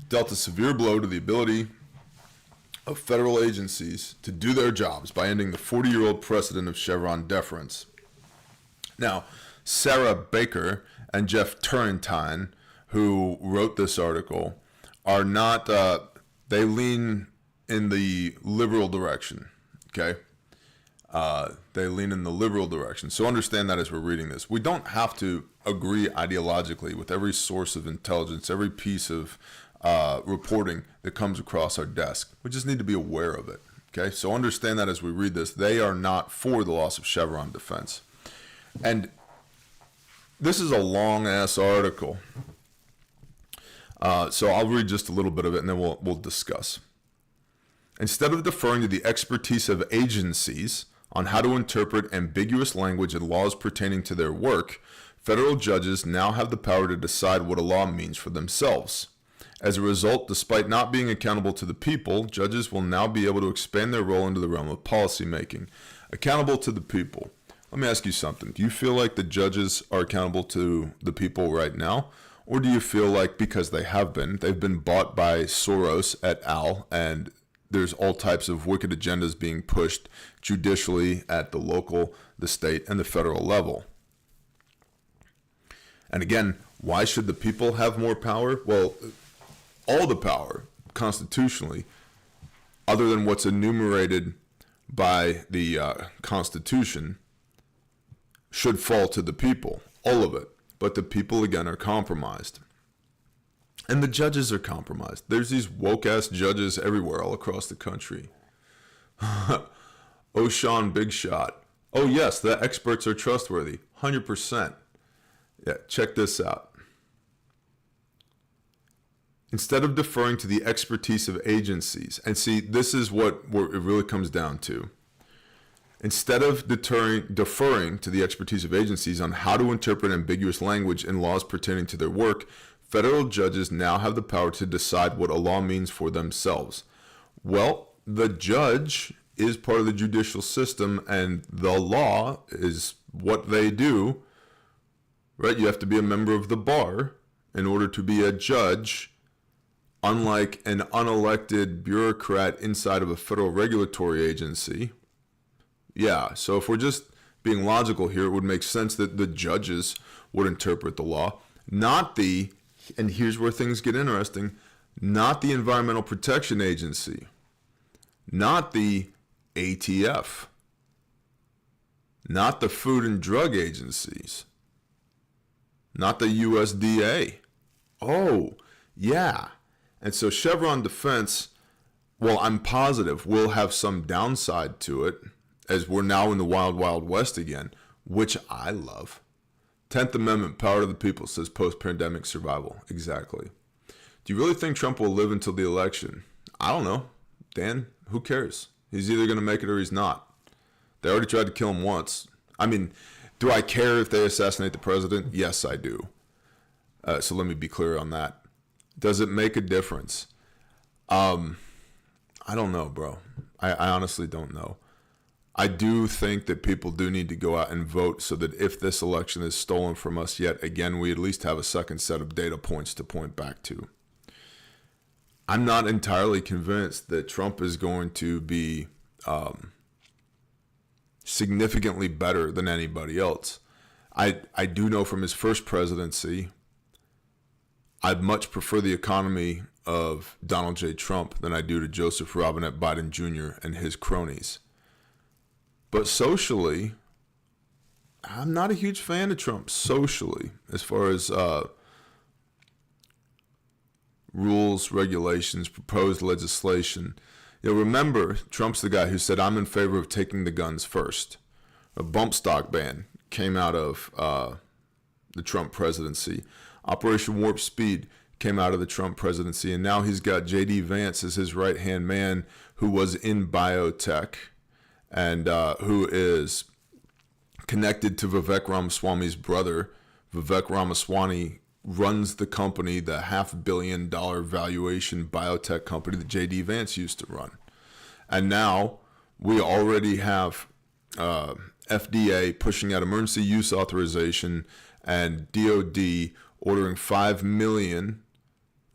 dealt a severe blow to the ability of federal agencies to do their jobs by ending the 40-year-old precedent of Chevron deference. Now, Sarah Baker and Jeff Turrentine, who wrote this article, are not, they lean in the liberal direction, okay? They lean in the liberal direction. So understand that as we're reading this. We don't have to agree ideologically with every source of intelligence, every piece of reporting that comes across our desk. We just need to be aware of it, okay? So understand that as we read this. They are not for the loss of Chevron Defense. And this is a long-ass article. So I'll read just a little bit of it and then we'll discuss. Instead of deferring to the expertise of agencies on how to interpret ambiguous language and laws pertaining to their work, federal judges now have the power to decide what a law means for themselves. As a result, despite not being accountable to the people, judges will now be able to expand their role into the realm of policymaking. Accountable to the people. Let me ask you something. Do you feel like the judges are accountable to the people right now? Or do you feel like, because they've been bought by Soros et al., and there's all types of wicked agendas being pushed judicially at the local, the state, and the federal level? And again, why should the people have more power? Well, all the power, constitutionally, other than what's enumerated by the Constitution, should fall to the people, all of it. But the people, again, are compromised. And the judges are compromised. There's these woke-ass judges everywhere all across the country. O'Shawn Big Shot. Oh, yes, the experts are trustworthy. 100%. Yeah, check this out. Instead of deferring to the expertise of agencies, and see, this is what it really comes down to. Instead of deferring to the expertise of agencies on how to interpret ambiguous language in laws pertaining to their work, federal judges now have the power to decide what a law means for themselves. Well, the judge is part of the judicial system, and the law is what they do, right? You have to be a member of the bar in order to be a judge, unlike an unelected bureaucrat inside of a federal regulatory agency. Yeah, so if we're just being logical here, it would make sense that the judges would interpret the law, not the, and here's where things get interesting, not the Environmental Protection Agency, not the ATF, not the Food and Drug Agencies, not the USDA. Oh, yeah. And so Chevron Defense, well, I'm positive will have some downside to it, as we're now in the wild, wild west again, which I love. 10th Amendment, power to the people, says post-pandemic survival. Exactly. Do you really think Trump will live until the election? I don't know. Dan, who cares? He's either going to make it or he's not. They already tried to kill him once. I mean, do I care if they assassinate the president? Yes, I do. So let me be clear on that. Does it make a difference? I don't know, bro. I honestly don't know. I do think that people do need to go out and vote so that if this election is stolen from us yet again, we at least have a second set of data points to point back to. I'm not entirely convinced that Trump is going to be significantly better than anybody else. I do know from his first presidency, I'd much prefer the economy of Donald J. Trump than I do to Joseph Robinette Biden Jr. and his cronies. But socially, I'm not a huge fan of Trump socially, as far as rules, regulations, proposed legislation. Remember, Trump's the guy who said, I'm in favor of taking the guns first. A bump stock ban came out of the Trump presidency. Operation Warp Speed came out of the Trump presidency. And now he's got J.D. Vance as his right-hand man who was in biotech and who is connected to Vivek Ramaswamy's brother. Vivek Ramaswamy runs the company, the $500 million valuation biotech company that J.D. Vance used to run. And now we already have FDA pushing out emergency use authorization and DOD ordering 5 million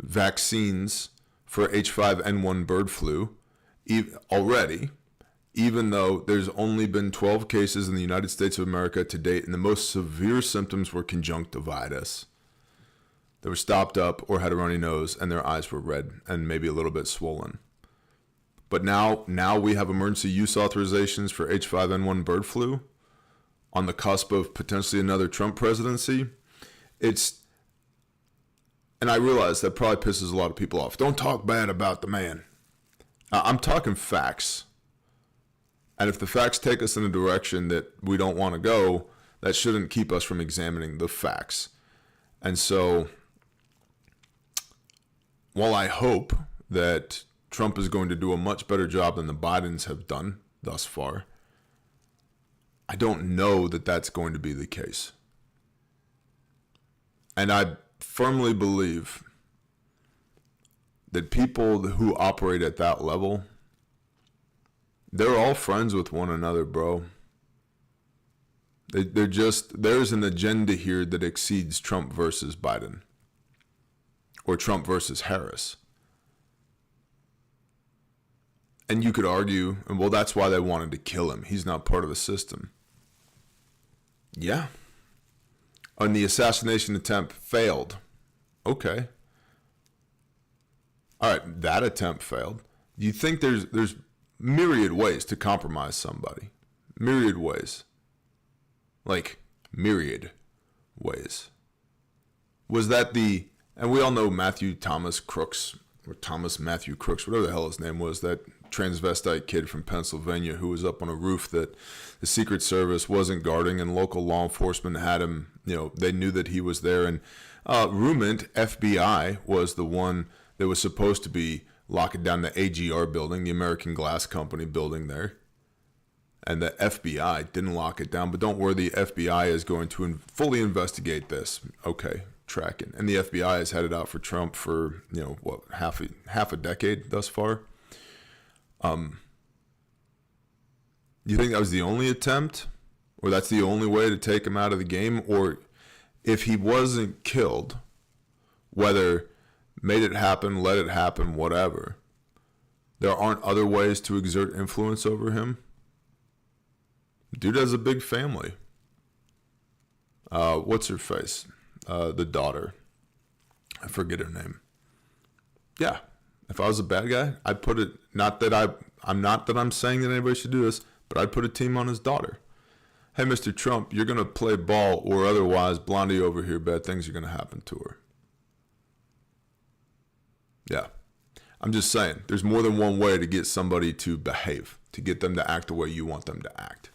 vaccines for H5N1 bird flu already, even though there's only been 12 cases in the United States of America to date, and the most severe symptoms were conjunctivitis. They were stopped up or had a runny nose, and their eyes were red and maybe a little bit swollen. But now we have emergency use authorizations for H5N1 bird flu on the cusp of potentially another Trump presidency. And I realize that probably pisses a lot of people off. Don't talk bad about the man. I'm talking facts. And if the facts take us in a direction that we don't want to go, that shouldn't keep us from examining the facts. And so, while I hope that Trump is going to do a much better job than the Bidens have done thus far, I don't know that that's going to be the case. And I firmly believe that people who operate at that level, they're all friends with one another, bro. There's an agenda here that exceeds Trump versus Biden or Trump versus Harris. And you could argue, well, that's why they wanted to kill him. He's not part of the system. Yeah. And the assassination attempt failed. Okay. All right, that attempt failed. Do you think there's myriad ways to compromise somebody? Myriad ways. Like, myriad ways. Was that and we all know Matthew Thomas Crooks or Thomas Matthew Crooks, whatever the hell his name was, that transvestite kid from Pennsylvania who was up on a roof that the Secret Service wasn't guarding, and local law enforcement had him, they knew that he was there. And rumored FBI was the one that was supposed to be locking down the AGR building, the American Glass Company building there. And the FBI didn't lock it down. But don't worry, the FBI is going to fully investigate this. Okay, tracking. And the FBI has headed out for Trump for, half a decade thus far. You think that was the only attempt? Or that's the only way to take him out of the game? Or if he wasn't killed, whether made it happen, let it happen, whatever, there aren't other ways to exert influence over him? Dude has a big family. What's her face? The daughter. I forget her name. Yeah. If I was a bad guy, I'd put it, not that I'm saying that anybody should do this, but I'd put a team on his daughter. Hey, Mr. Trump, you're going to play ball, or otherwise, Blondie over here, bad things are going to happen to her. Yeah. I'm just saying, there's more than one way to get somebody to behave, to get them to act the way you want them to act.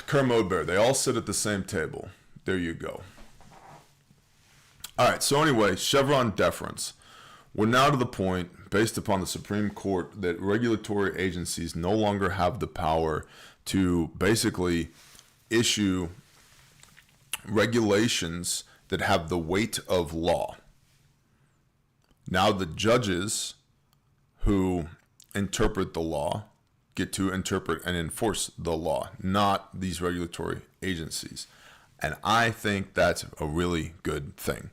Kermode Bear, they all sit at the same table. There you go. All right, so anyway, Chevron Deference. We're now to the point, based upon the Supreme Court, that regulatory agencies no longer have the power to basically issue regulations that have the weight of law. Now the judges who interpret the law get to interpret and enforce the law, not these regulatory agencies. And I think that's a really good thing.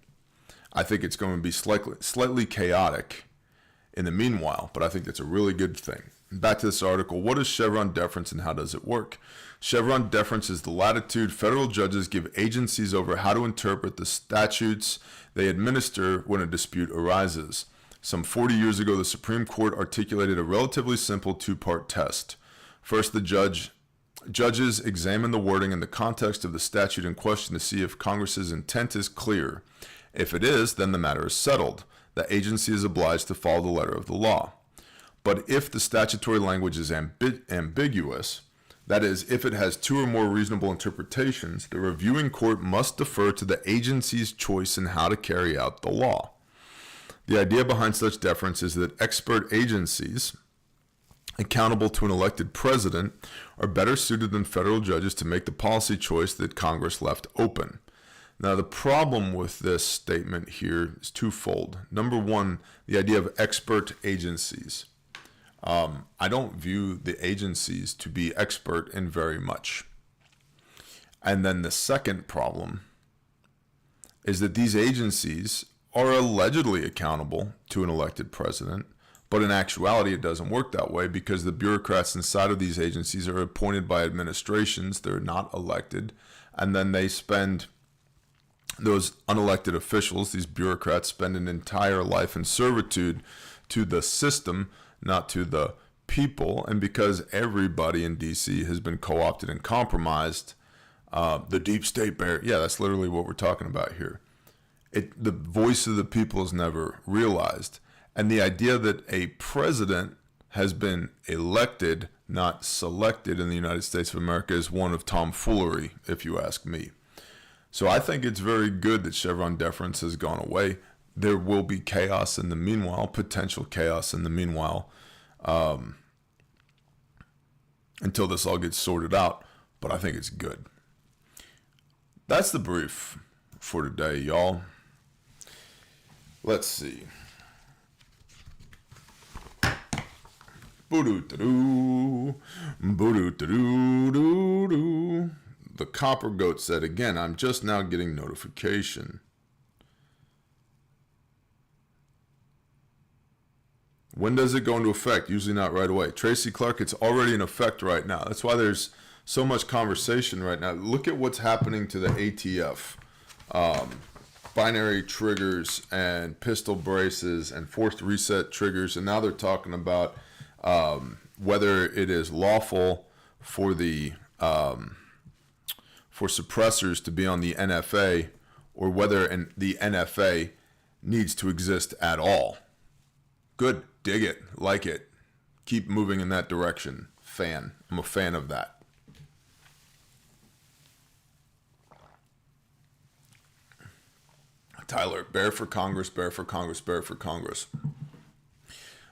I think it's going to be slightly chaotic in the meanwhile, but I think that's a really good thing. Back to this article. What is Chevron Deference and how does it work? Chevron Deference is the latitude federal judges give agencies over how to interpret the statutes they administer when a dispute arises. Some 40 years ago, the Supreme Court articulated a relatively simple two-part test. First, the judges examine the wording in the context of the statute in question to see if Congress's intent is clear. If it is, then the matter is settled. The agency is obliged to follow the letter of the law. But if the statutory language is ambiguous, that is, if it has two or more reasonable interpretations, the reviewing court must defer to the agency's choice in how to carry out the law. The idea behind such deference is that expert agencies accountable to an elected president are better suited than federal judges to make the policy choice that Congress left open. Now, the problem with this statement here is twofold. Number one, the idea of expert agencies. I don't view the agencies to be expert in very much. And then the second problem is that these agencies are allegedly accountable to an elected president, but in actuality it doesn't work that way because the bureaucrats inside of these agencies are appointed by administrations. They're not elected, and then they spend, those unelected officials, these bureaucrats, spend an entire life in servitude to the system, not to the people. And because everybody in DC has been co-opted and compromised, the deep state bear, yeah, that's literally what we're talking about here. The voice of the people is never realized. And the idea that a president has been elected, not selected in the United States of America is one of tomfoolery, if you ask me. So I think it's very good that Chevron Deference has gone away. There will be chaos in the meanwhile, potential chaos in the meanwhile, until this all gets sorted out. But I think it's good. That's the brief for today, y'all. Let's see. Boo-doo-doo-doo. Boo-doo-doo-doo-doo. The Copper Goat said, again, I'm just now getting notification. When does it go into effect? Usually not right away. Tracy Clark, it's already in effect right now. That's why there's so much conversation right now. Look at what's happening to the ATF. Binary triggers and pistol braces and forced reset triggers. And now they're talking about whether it is lawful for the for suppressors to be on the NFA, or whether the NFA needs to exist at all. Good. Dig it. Like it. Keep moving in that direction. Fan. I'm a fan of that. Tyler, bear for Congress, bear for Congress, bear for Congress.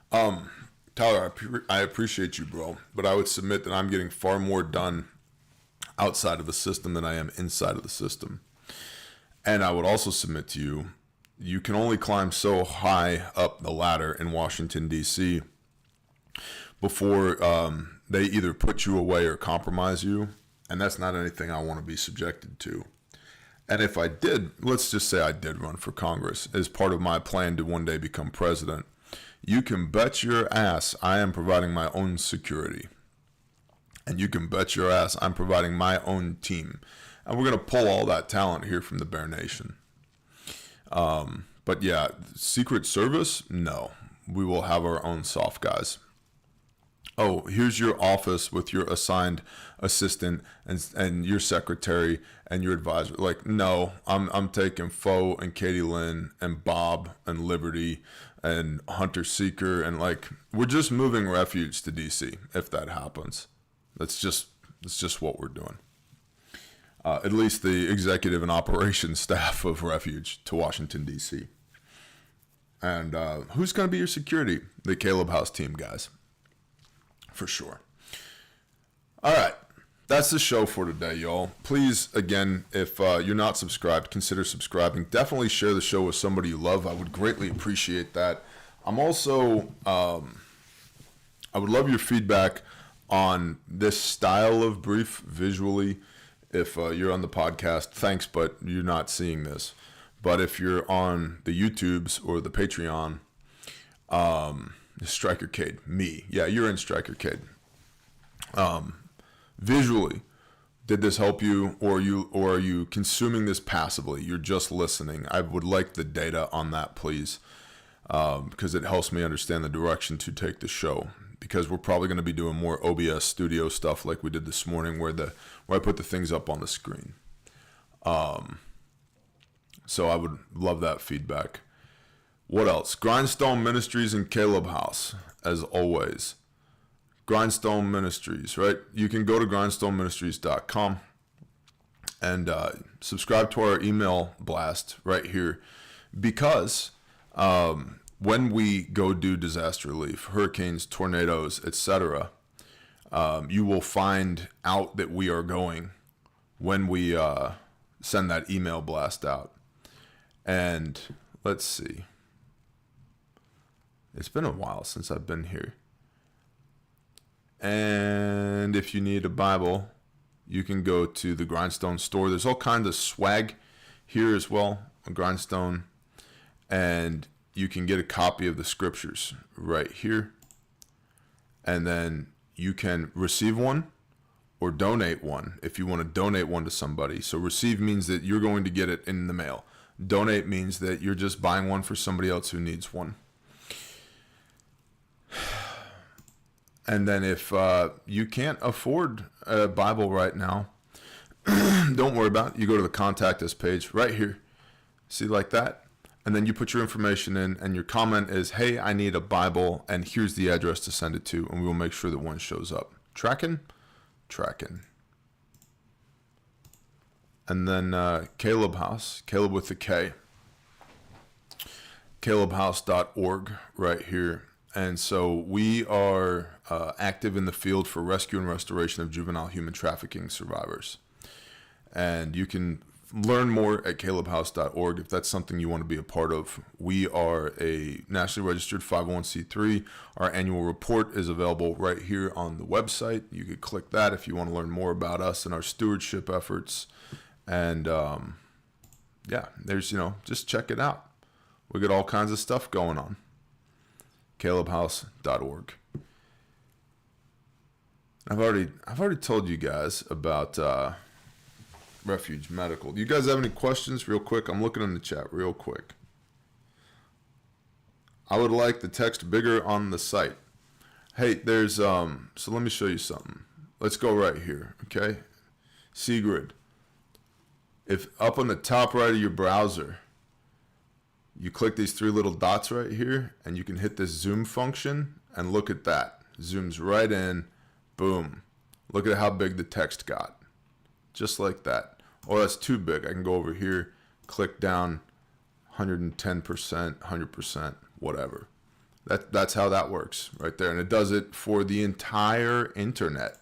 Tyler, I appreciate you, bro, but I would submit that I'm getting far more done outside of the system than I am inside of the system. And I would also submit to you, you can only climb so high up the ladder in Washington, D.C. before they either put you away or compromise you. And that's not anything I want to be subjected to. And if I did, let's just say I did run for Congress as part of my plan to one day become president, you can bet your ass I am providing my own security. And you can bet your ass I'm providing my own team. And we're going to pull all that talent here from the Bear Nation. But yeah, Secret Service, no. We will have our own soft guys. Oh, here's your office with your assigned assistant and your secretary and your advisor. Like, no, I'm taking Foe and Katie Lynn and Bob and Liberty and Hunter Seeker, and like, we're just moving Refuge to DC if that happens. That's just what we're doing. At least the executive and operations staff of Refuge to Washington, D.C. And who's going to be your security? The Caleb House team, guys. For sure. All right. That's the show for today, y'all. Please, again, if you're not subscribed, consider subscribing. Definitely share the show with somebody you love. I would greatly appreciate that. I'm also, I would love your feedback on this style of brief visually. If you're on the podcast, thanks, but you're not seeing this. But if you're on the YouTubes or the Patreon, Strikercade, me. Yeah, you're in Strikercade. Visually, did this help you, or are you consuming this passively? You're just listening. I would like the data on that, please, because it helps me understand the direction to take the show. Because we're probably going to be doing more OBS studio stuff like we did this morning, where I put the things up on the screen. So I would love that feedback. What else? Grindstone Ministries and Caleb House, as always. Grindstone Ministries, right? You can go to grindstoneministries.com and subscribe to our email blast right here, because when we go do disaster relief, hurricanes, tornadoes, etc., you will find out that we are going when we send that email blast out. And let's see. It's been a while since I've been here. And if you need a Bible, you can go to the Grindstone store. There's all kinds of swag here as well, a Grindstone. And you can get a copy of the scriptures right here. And then you can receive one or donate one if you want to donate one to somebody. So receive means that you're going to get it in the mail. Donate means that you're just buying one for somebody else who needs one. And then if you can't afford a Bible right now, don't worry about it. You go to the Contact Us page right here. See, like that? And then you put your information in, and your comment is, hey, I need a Bible, and here's the address to send it to, and we will make sure that one shows up. Tracking? Tracking. And then Caleb House, Caleb with the K. CalebHouse.org right here. And so we are active in the field for rescue and restoration of juvenile human trafficking survivors. And you can learn more at CalebHouse.org if that's something you want to be a part of. We are a nationally registered 501c3. Our annual report is available right here on the website. You could click that if you want to learn more about us and our stewardship efforts. And yeah, there's, just check it out. We got all kinds of stuff going on. CalebHouse.org. I've already told you guys about Refuge Medical. Do you guys have any questions real quick? I'm looking in the chat real quick. I would like the text bigger on the site. Hey, there's so let me show you something. Let's go right here, okay? Sigrid. If up on the top right of your browser, You click these three little dots right here, and you can hit this zoom function, and look at that. Zooms right in, boom. Look at how big the text got. Just like that. Oh, that's too big. I can go over here, click down, 110%, 100%, whatever. That's how that works right there. And it does it for the entire internet.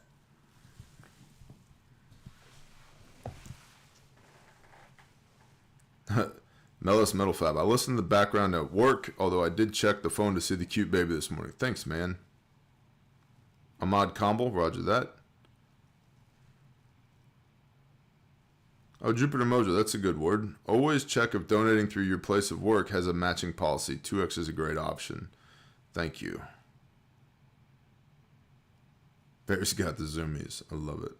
Mellis Metal Fab. I listened to the background at work, although I did check the phone to see the cute baby this morning. Thanks, man. Ahmad Campbell, roger that. Oh, Jupiter Mojo, that's a good word. Always check if donating through your place of work has a matching policy. 2x is a great option. Thank you. Bear's got the zoomies. I love it.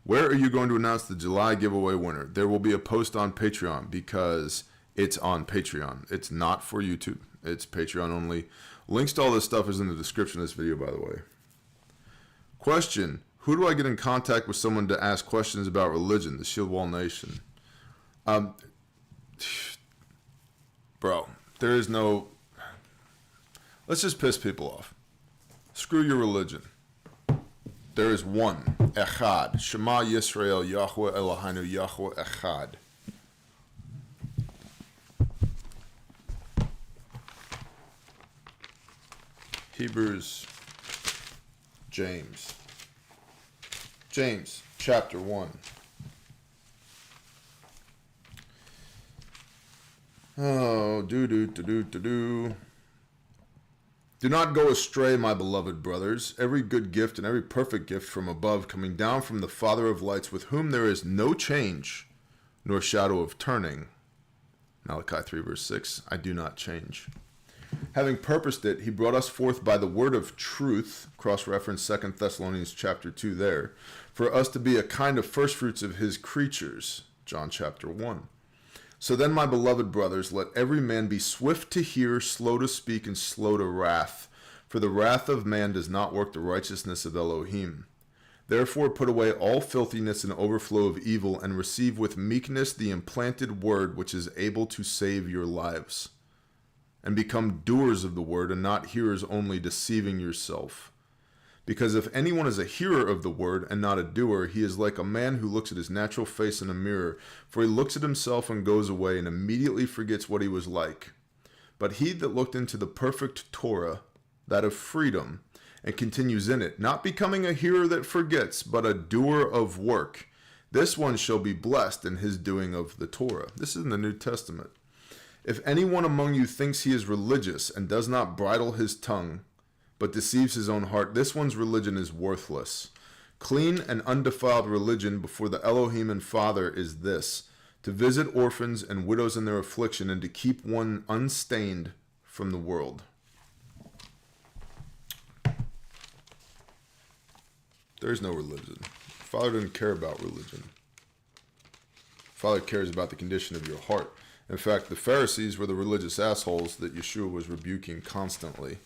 Where are you going to announce the July giveaway winner? There will be a post on Patreon because it's on Patreon. It's not for YouTube. It's Patreon only. Links to all this stuff is in the description of this video, by the way. Question. Who do I get in contact with someone to ask questions about religion? The Shield Wall Nation. Bro, there is no... Let's just piss people off. Screw your religion. There is one. Echad. Shema Yisrael, Yahweh Eloheinu, Yahweh Echad. Hebrews, James, chapter 1. Oh, do. Do not go astray, my beloved brothers. Every good gift and every perfect gift from above, coming down from the Father of lights, with whom there is no change, nor shadow of turning. Malachi 3, verse 6, I do not change. Having purposed it, he brought us forth by the word of truth, cross-reference 2 Thessalonians chapter 2 there, for us to be a kind of firstfruits of his creatures, John chapter 1. So then, my beloved brothers, let every man be swift to hear, slow to speak, and slow to wrath. For the wrath of man does not work the righteousness of Elohim. Therefore put away all filthiness and overflow of evil, and receive with meekness the implanted word which is able to save your lives. And become doers of the word, and not hearers only, deceiving yourself. Because if anyone is a hearer of the word and not a doer, he is like a man who looks at his natural face in a mirror. For he looks at himself and goes away and immediately forgets what he was like. But he that looked into the perfect Torah, that of freedom, and continues in it, not becoming a hearer that forgets, but a doer of work, this one shall be blessed in his doing of the Torah. This is in the New Testament. If anyone among you thinks he is religious and does not bridle his tongue, but deceives his own heart, this one's religion is worthless. Clean and undefiled religion before the Elohim and Father is this, to visit orphans and widows in their affliction, and to keep one unstained from the world. There is no religion. Father didn't care about religion. Father cares about the condition of your heart. In fact, the Pharisees were the religious assholes that Yeshua was rebuking constantly.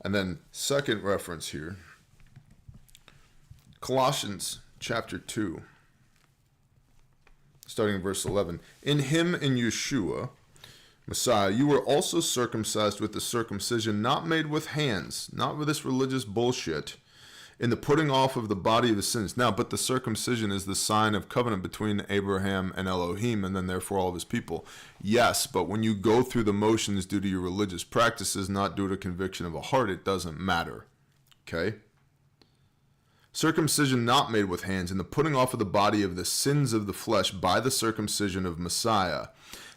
And then, second reference here, Colossians chapter 2, starting in verse 11. In him, in Yeshua, Messiah, you were also circumcised with the circumcision not made with hands, not with this religious bullshit, in the putting off of the body of the sins. Now, but the circumcision is the sign of covenant between Abraham and Elohim, and then therefore all of his people. Yes, but when you go through the motions due to your religious practices, not due to conviction of a heart, it doesn't matter. Okay? Circumcision not made with hands, in the putting off of the body of the sins of the flesh by the circumcision of Messiah,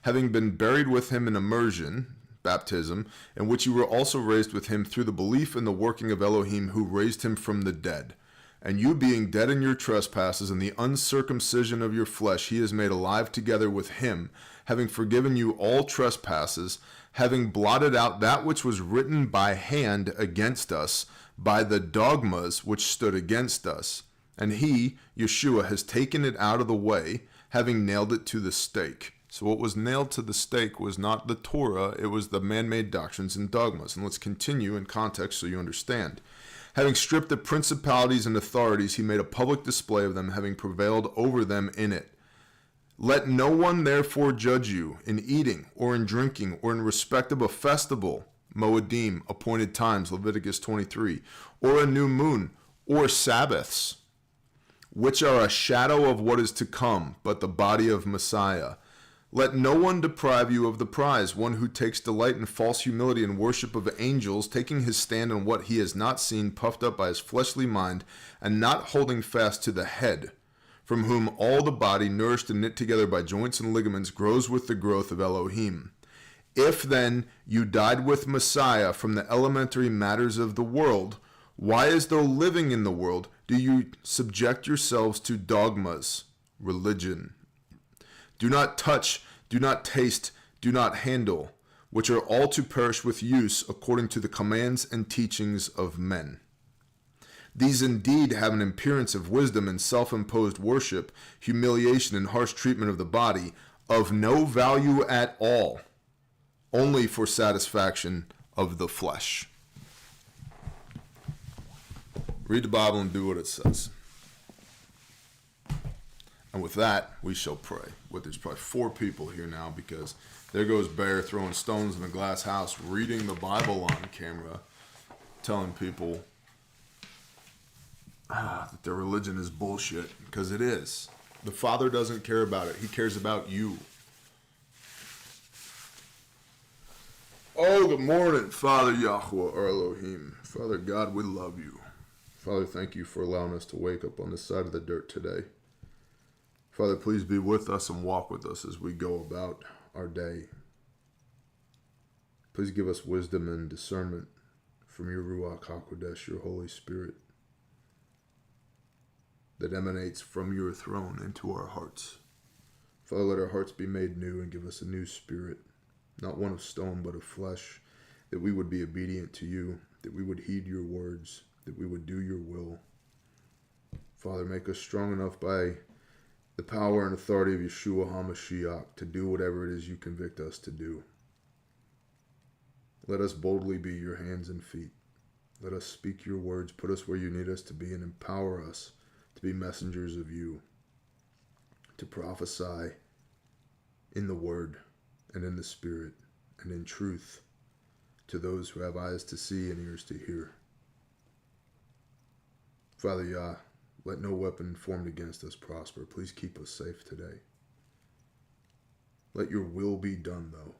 having been buried with him in immersion, baptism, in which you were also raised with him through the belief in the working of Elohim who raised him from the dead. And you being dead in your trespasses and the uncircumcision of your flesh, he is made alive together with him, having forgiven you all trespasses, having blotted out that which was written by hand against us, by the dogmas which stood against us. And he, Yeshua, has taken it out of the way, having nailed it to the stake. So what was nailed to the stake was not the Torah, it was the man-made doctrines and dogmas. And let's continue in context so you understand. Having stripped the principalities and authorities, he made a public display of them, having prevailed over them in it, Let no one therefore judge you in eating or in drinking or in respect of a festival, Moedim, appointed times, Leviticus 23, or a new moon, or Sabbaths, which are a shadow of what is to come, but the body of Messiah. Let no one deprive you of the prize, one who takes delight in false humility and worship of angels, taking his stand on what he has not seen, puffed up by his fleshly mind, and not holding fast to the head, from whom all the body, nourished and knit together by joints and ligaments, grows with the growth of Elohim. If then you died with Messiah from the elementary matters of the world, why, as though living in the world, do you subject yourselves to dogmas, religion? Do not touch, do not taste, do not handle, which are all to perish with use according to the commands and teachings of men. These indeed have an appearance of wisdom and self-imposed worship, humiliation and harsh treatment of the body, of no value at all, only for satisfaction of the flesh. Read the Bible and do what it says. And with that, we shall pray. There's probably 4 people here now, because there goes Bear throwing stones in a glass house, reading the Bible on camera, telling people that their religion is bullshit, because it is. The Father doesn't care about it. He cares about you. Oh, good morning, Father Yahweh, our Elohim. Father God, we love you. Father, thank you for allowing us to wake up on this side of the dirt today. Father, please be with us and walk with us as we go about our day. Please give us wisdom and discernment from your Ruach HaKodesh, your Holy Spirit, that emanates from your throne into our hearts. Father, let our hearts be made new and give us a new spirit, not one of stone but of flesh, that we would be obedient to you, that we would heed your words, that we would do your will. Father, make us strong enough by the power and authority of Yeshua HaMashiach to do whatever it is you convict us to do. Let us boldly be your hands and feet. Let us speak your words, put us where you need us to be, and empower us to be messengers of you, to prophesy in the word and in the spirit and in truth to those who have eyes to see and ears to hear. Father Yah, let no weapon formed against us prosper. Please keep us safe today. Let your will be done, though.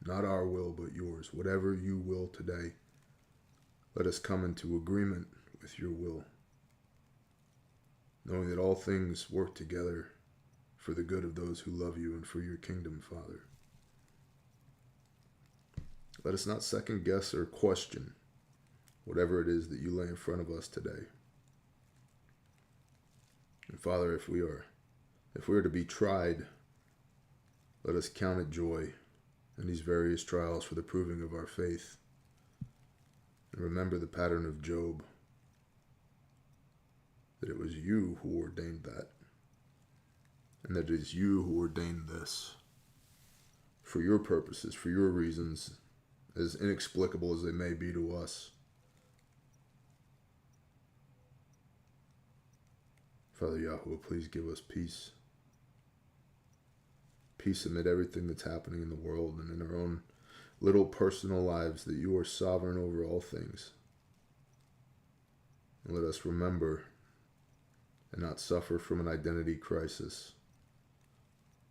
Not our will, but yours. Whatever you will today, let us come into agreement with your will, knowing that all things work together for the good of those who love you and for your kingdom, Father. Let us not second guess or question whatever it is that you lay in front of us today. And Father, if we are to be tried, let us count it joy in these various trials for the proving of our faith. And remember the pattern of Job, that it was you who ordained that, and that it is you who ordained this for your purposes, for your reasons, as inexplicable as they may be to us. Father Yahweh, please give us peace. Peace amid everything that's happening in the world and in our own little personal lives, that you are sovereign over all things. And let us remember and not suffer from an identity crisis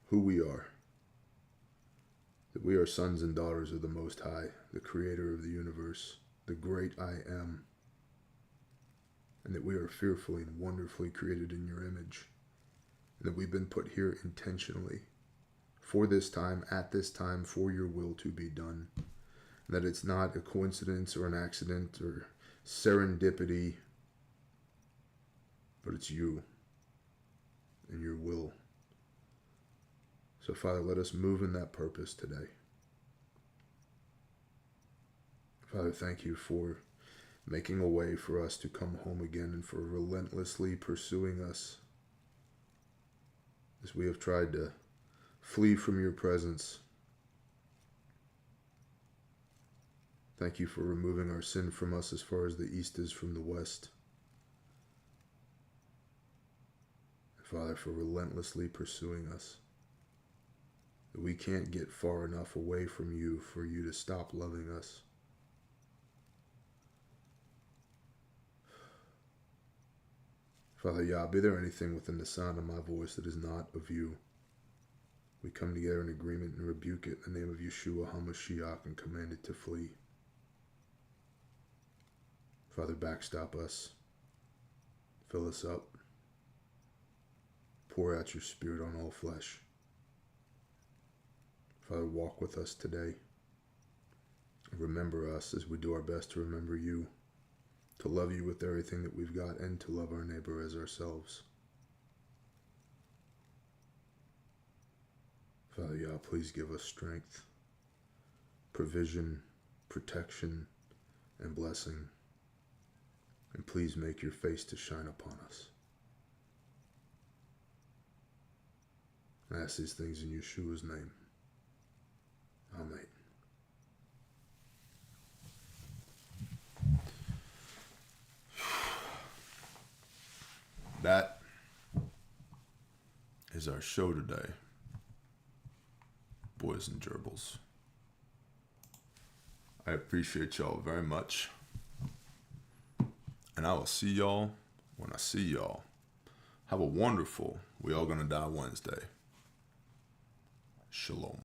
who we are. That we are sons and daughters of the Most High, the Creator of the universe, the great I Am. And that we are fearfully and wonderfully created in your image. And that we've been put here intentionally for this time, at this time, for your will to be done. And that it's not a coincidence or an accident or serendipity, but it's you and your will. So, Father, let us move in that purpose today. Father, thank you for making a way for us to come home again and for relentlessly pursuing us as we have tried to flee from your presence. Thank you for removing our sin from us as far as the east is from the west. Father, for relentlessly pursuing us. that we can't get far enough away from you for you to stop loving us. Father Yah, be there anything within the sound of my voice that is not of you, we come together in agreement and rebuke it in the name of Yeshua HaMashiach and command it to flee. Father, backstop us. Fill us up. Pour out your spirit on all flesh. Father, walk with us today. Remember us as we do our best to remember you, to love you with everything that we've got, and to love our neighbor as ourselves. Father Yah, please give us strength, provision, protection, and blessing. And please make your face to shine upon us. I ask these things in Yeshua's name. Amen. That is our show today, boys and gerbils. I appreciate y'all very much. And I will see y'all when I see y'all. Have a wonderful We All Gonna Die Wednesday. Shalom.